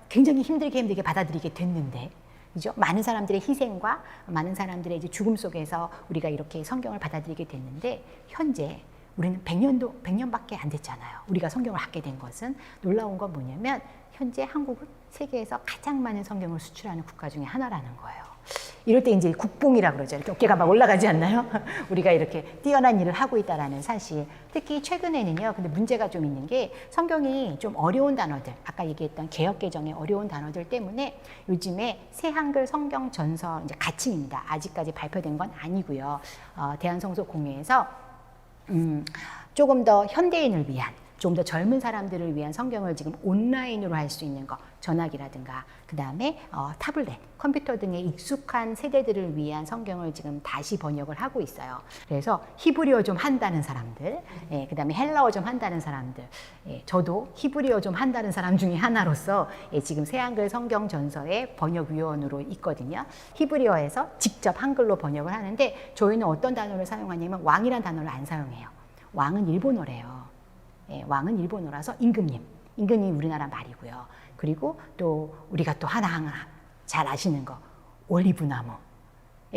굉장히 힘들게 받아들이게 됐는데, 그죠? 많은 사람들의 희생과 많은 사람들의 이제 죽음 속에서 우리가 이렇게 성경을 받아들이게 됐는데 현재 우리는 100년밖에 안 됐잖아요. 우리가 성경을 갖게 된 것은 놀라운 건 뭐냐면 현재 한국은 세계에서 가장 많은 성경을 수출하는 국가 중에 하나라는 거예요. 이럴 때 이제 국뽕이라고 그러죠. 이렇게 어깨가 막 올라가지 않나요? 우리가 이렇게 뛰어난 일을 하고 있다라는 사실. 특히 최근에는요. 근데 문제가 좀 있는 게 성경이 좀 어려운 단어들, 아까 얘기했던 개역 개정의 어려운 단어들 때문에 요즘에 새 한글 성경 전서 이제 가칭입니다. 아직까지 발표된 건 아니고요. 대한성서공회에서 조금 더 현대인을 위한, 좀 더 젊은 사람들을 위한 성경을 지금 온라인으로 할 수 있는 거, 전화기라든가 그 다음에 타블렛, 컴퓨터 등에 익숙한 세대들을 위한 성경을 지금 다시 번역을 하고 있어요. 그래서 히브리어 좀 한다는 사람들, 그 다음에 헬라어 좀 한다는 사람들, 저도 히브리어 좀 한다는 사람 중에 하나로서 지금 새한글 성경 전서의 번역위원으로 있거든요. 히브리어에서 직접 한글로 번역을 하는데 저희는 어떤 단어를 사용하냐면 왕이란 단어를 안 사용해요. 왕은 일본어래요. 왕은 일본어라서 임금님 우리나라 말이고요. 그리고 또 우리가 또 하나하나 잘 아시는 거 올리브나무,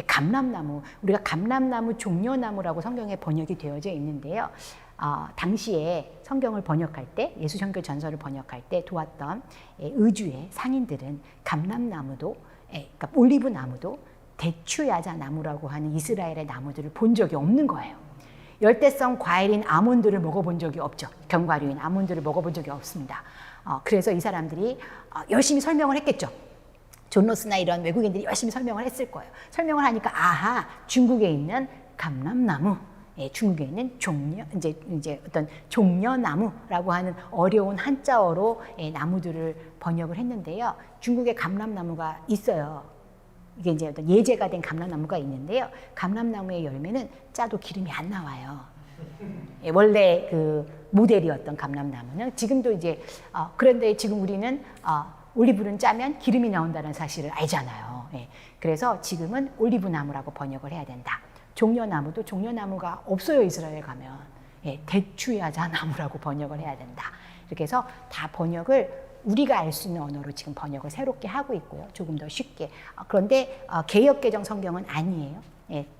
감람나무, 우리가 감람나무 종려나무라고 성경에 번역이 되어져 있는데요. 당시에 성경을 번역할 때 예수선교 전서를 번역할 때 도왔던 의주의 상인들은 감람나무도 그러니까 올리브나무도 대추야자 나무라고 하는 이스라엘의 나무들을 본 적이 없는 거예요. 열대성 과일인 아몬드를 먹어본 적이 없죠. 견과류인 아몬드를 먹어본 적이 없습니다. 그래서 이 사람들이 열심히 설명을 했겠죠. 존 로스나 이런 외국인들이 열심히 설명을 했을 거예요. 설명을 하니까 아하, 중국에 있는 감람나무, 중국에 있는 이제 어떤 종려나무라고 하는 어려운 한자어로 나무들을 번역을 했는데요. 중국에 감람나무가 있어요. 이게 이제 어떤 예제가 된 감람나무가 있는데요. 감람나무의 열매는 짜도 기름이 안 나와요. 원래 그 모델이었던 감람나무는 지금도 이제 그런데 지금 우리는 올리브는 짜면 기름이 나온다는 사실을 알잖아요. 그래서 지금은 올리브나무라고 번역을 해야 된다. 종려나무도 종려나무가 없어요. 이스라엘 가면. 대추야자 나무라고 번역을 해야 된다. 이렇게 해서 다 번역을 우리가 알 수 있는 언어로 지금 번역을 새롭게 하고 있고요. 조금 더 쉽게. 그런데 개역 개정 성경은 아니에요.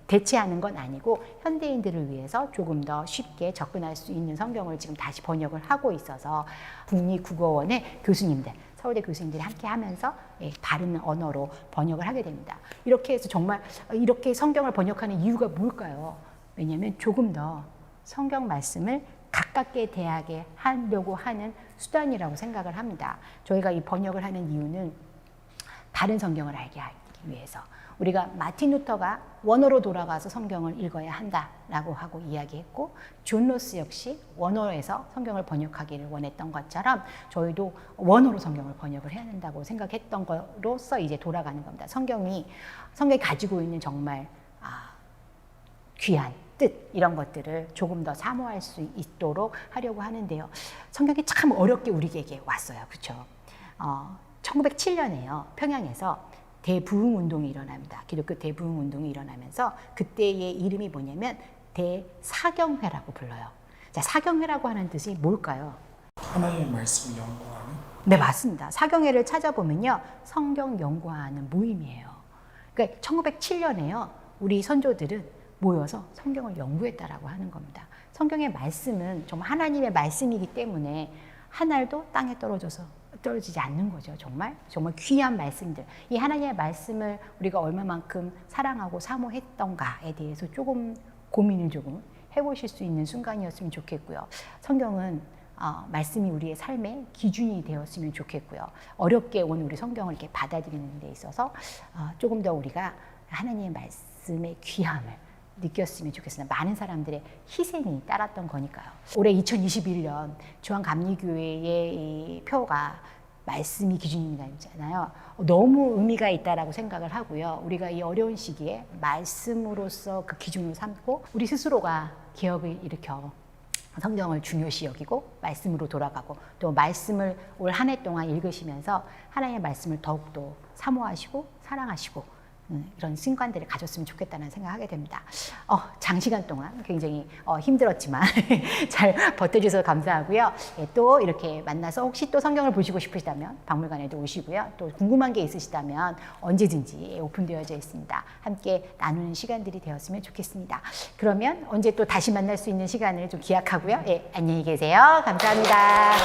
대체하는 건 아니고 현대인들을 위해서 조금 더 쉽게 접근할 수 있는 성경을 지금 다시 번역을 하고 있어서 국립국어원의 교수님들, 서울대 교수님들이 함께 하면서 바른 언어로 번역을 하게 됩니다. 이렇게 해서 정말 이렇게 성경을 번역하는 이유가 뭘까요? 왜냐하면 조금 더 성경 말씀을 가깝게 대하게 하려고 하는 수단이라고 생각을 합니다. 저희가 이 번역을 하는 이유는 다른 성경을 알게 하기 위해서. 우리가 마틴 루터가 원어로 돌아가서 성경을 읽어야 한다라고 하고 이야기했고, 존 로스 역시 원어에서 성경을 번역하기를 원했던 것처럼 저희도 원어로 성경을 번역을 해야 된다고 생각했던 것으로서 이제 돌아가는 겁니다. 성경이 가지고 있는 정말 귀한 뜻, 이런 것들을 조금 더 사모할 수 있도록 하려고 하는데요. 성경이 참 어렵게 우리에게 왔어요. 그렇죠? 1907년에요. 평양에서 대부흥운동이 일어납니다. 기독교 대부흥운동이 일어나면서 그때의 이름이 뭐냐면 대사경회라고 불러요. 자, 사경회라고 하는 뜻이 뭘까요? 하나님의 말씀을 연구하는? 네, 맞습니다. 사경회를 찾아보면요, 성경 연구하는 모임이에요. 그러니까 1907년에요, 우리 선조들은 모여서 성경을 연구했다라고 하는 겁니다. 성경의 말씀은 정말 하나님의 말씀이기 때문에 한 알도 땅에 떨어지지 않는 거죠. 정말 귀한 말씀들. 이 하나님의 말씀을 우리가 얼마만큼 사랑하고 사모했던가에 대해서 조금 고민을 해보실 수 있는 순간이었으면 좋겠고요. 성경은 말씀이 우리의 삶의 기준이 되었으면 좋겠고요. 어렵게 온 우리 성경을 이렇게 받아들이는 데 있어서 조금 더 우리가 하나님의 말씀의 귀함을 느꼈으면 좋겠습니다. 많은 사람들의 희생이 따랐던 거니까요. 올해 2021년 중앙감리교회의 이 표가 말씀이 기준입니다잖아요. 너무 의미가 있다라고 생각을 하고요. 우리가 이 어려운 시기에 말씀으로서 그 기준을 삼고 우리 스스로가 개혁을 일으켜 성경을 중요시 여기고 말씀으로 돌아가고, 또 말씀을 올 한 해 동안 읽으시면서 하나님의 말씀을 더욱더 사모하시고 사랑하시고 이런 습관들을 가졌으면 좋겠다는 생각하게 됩니다. 장시간 동안 굉장히 힘들었지만 잘 버텨주셔서 감사하고요. 또 이렇게 만나서 혹시 또 성경을 보시고 싶으시다면 박물관에도 오시고요. 또 궁금한 게 있으시다면 언제든지 오픈되어져 있습니다. 함께 나누는 시간들이 되었으면 좋겠습니다. 그러면 언제 또 다시 만날 수 있는 시간을 좀 기약하고요. 안녕히 계세요. 감사합니다.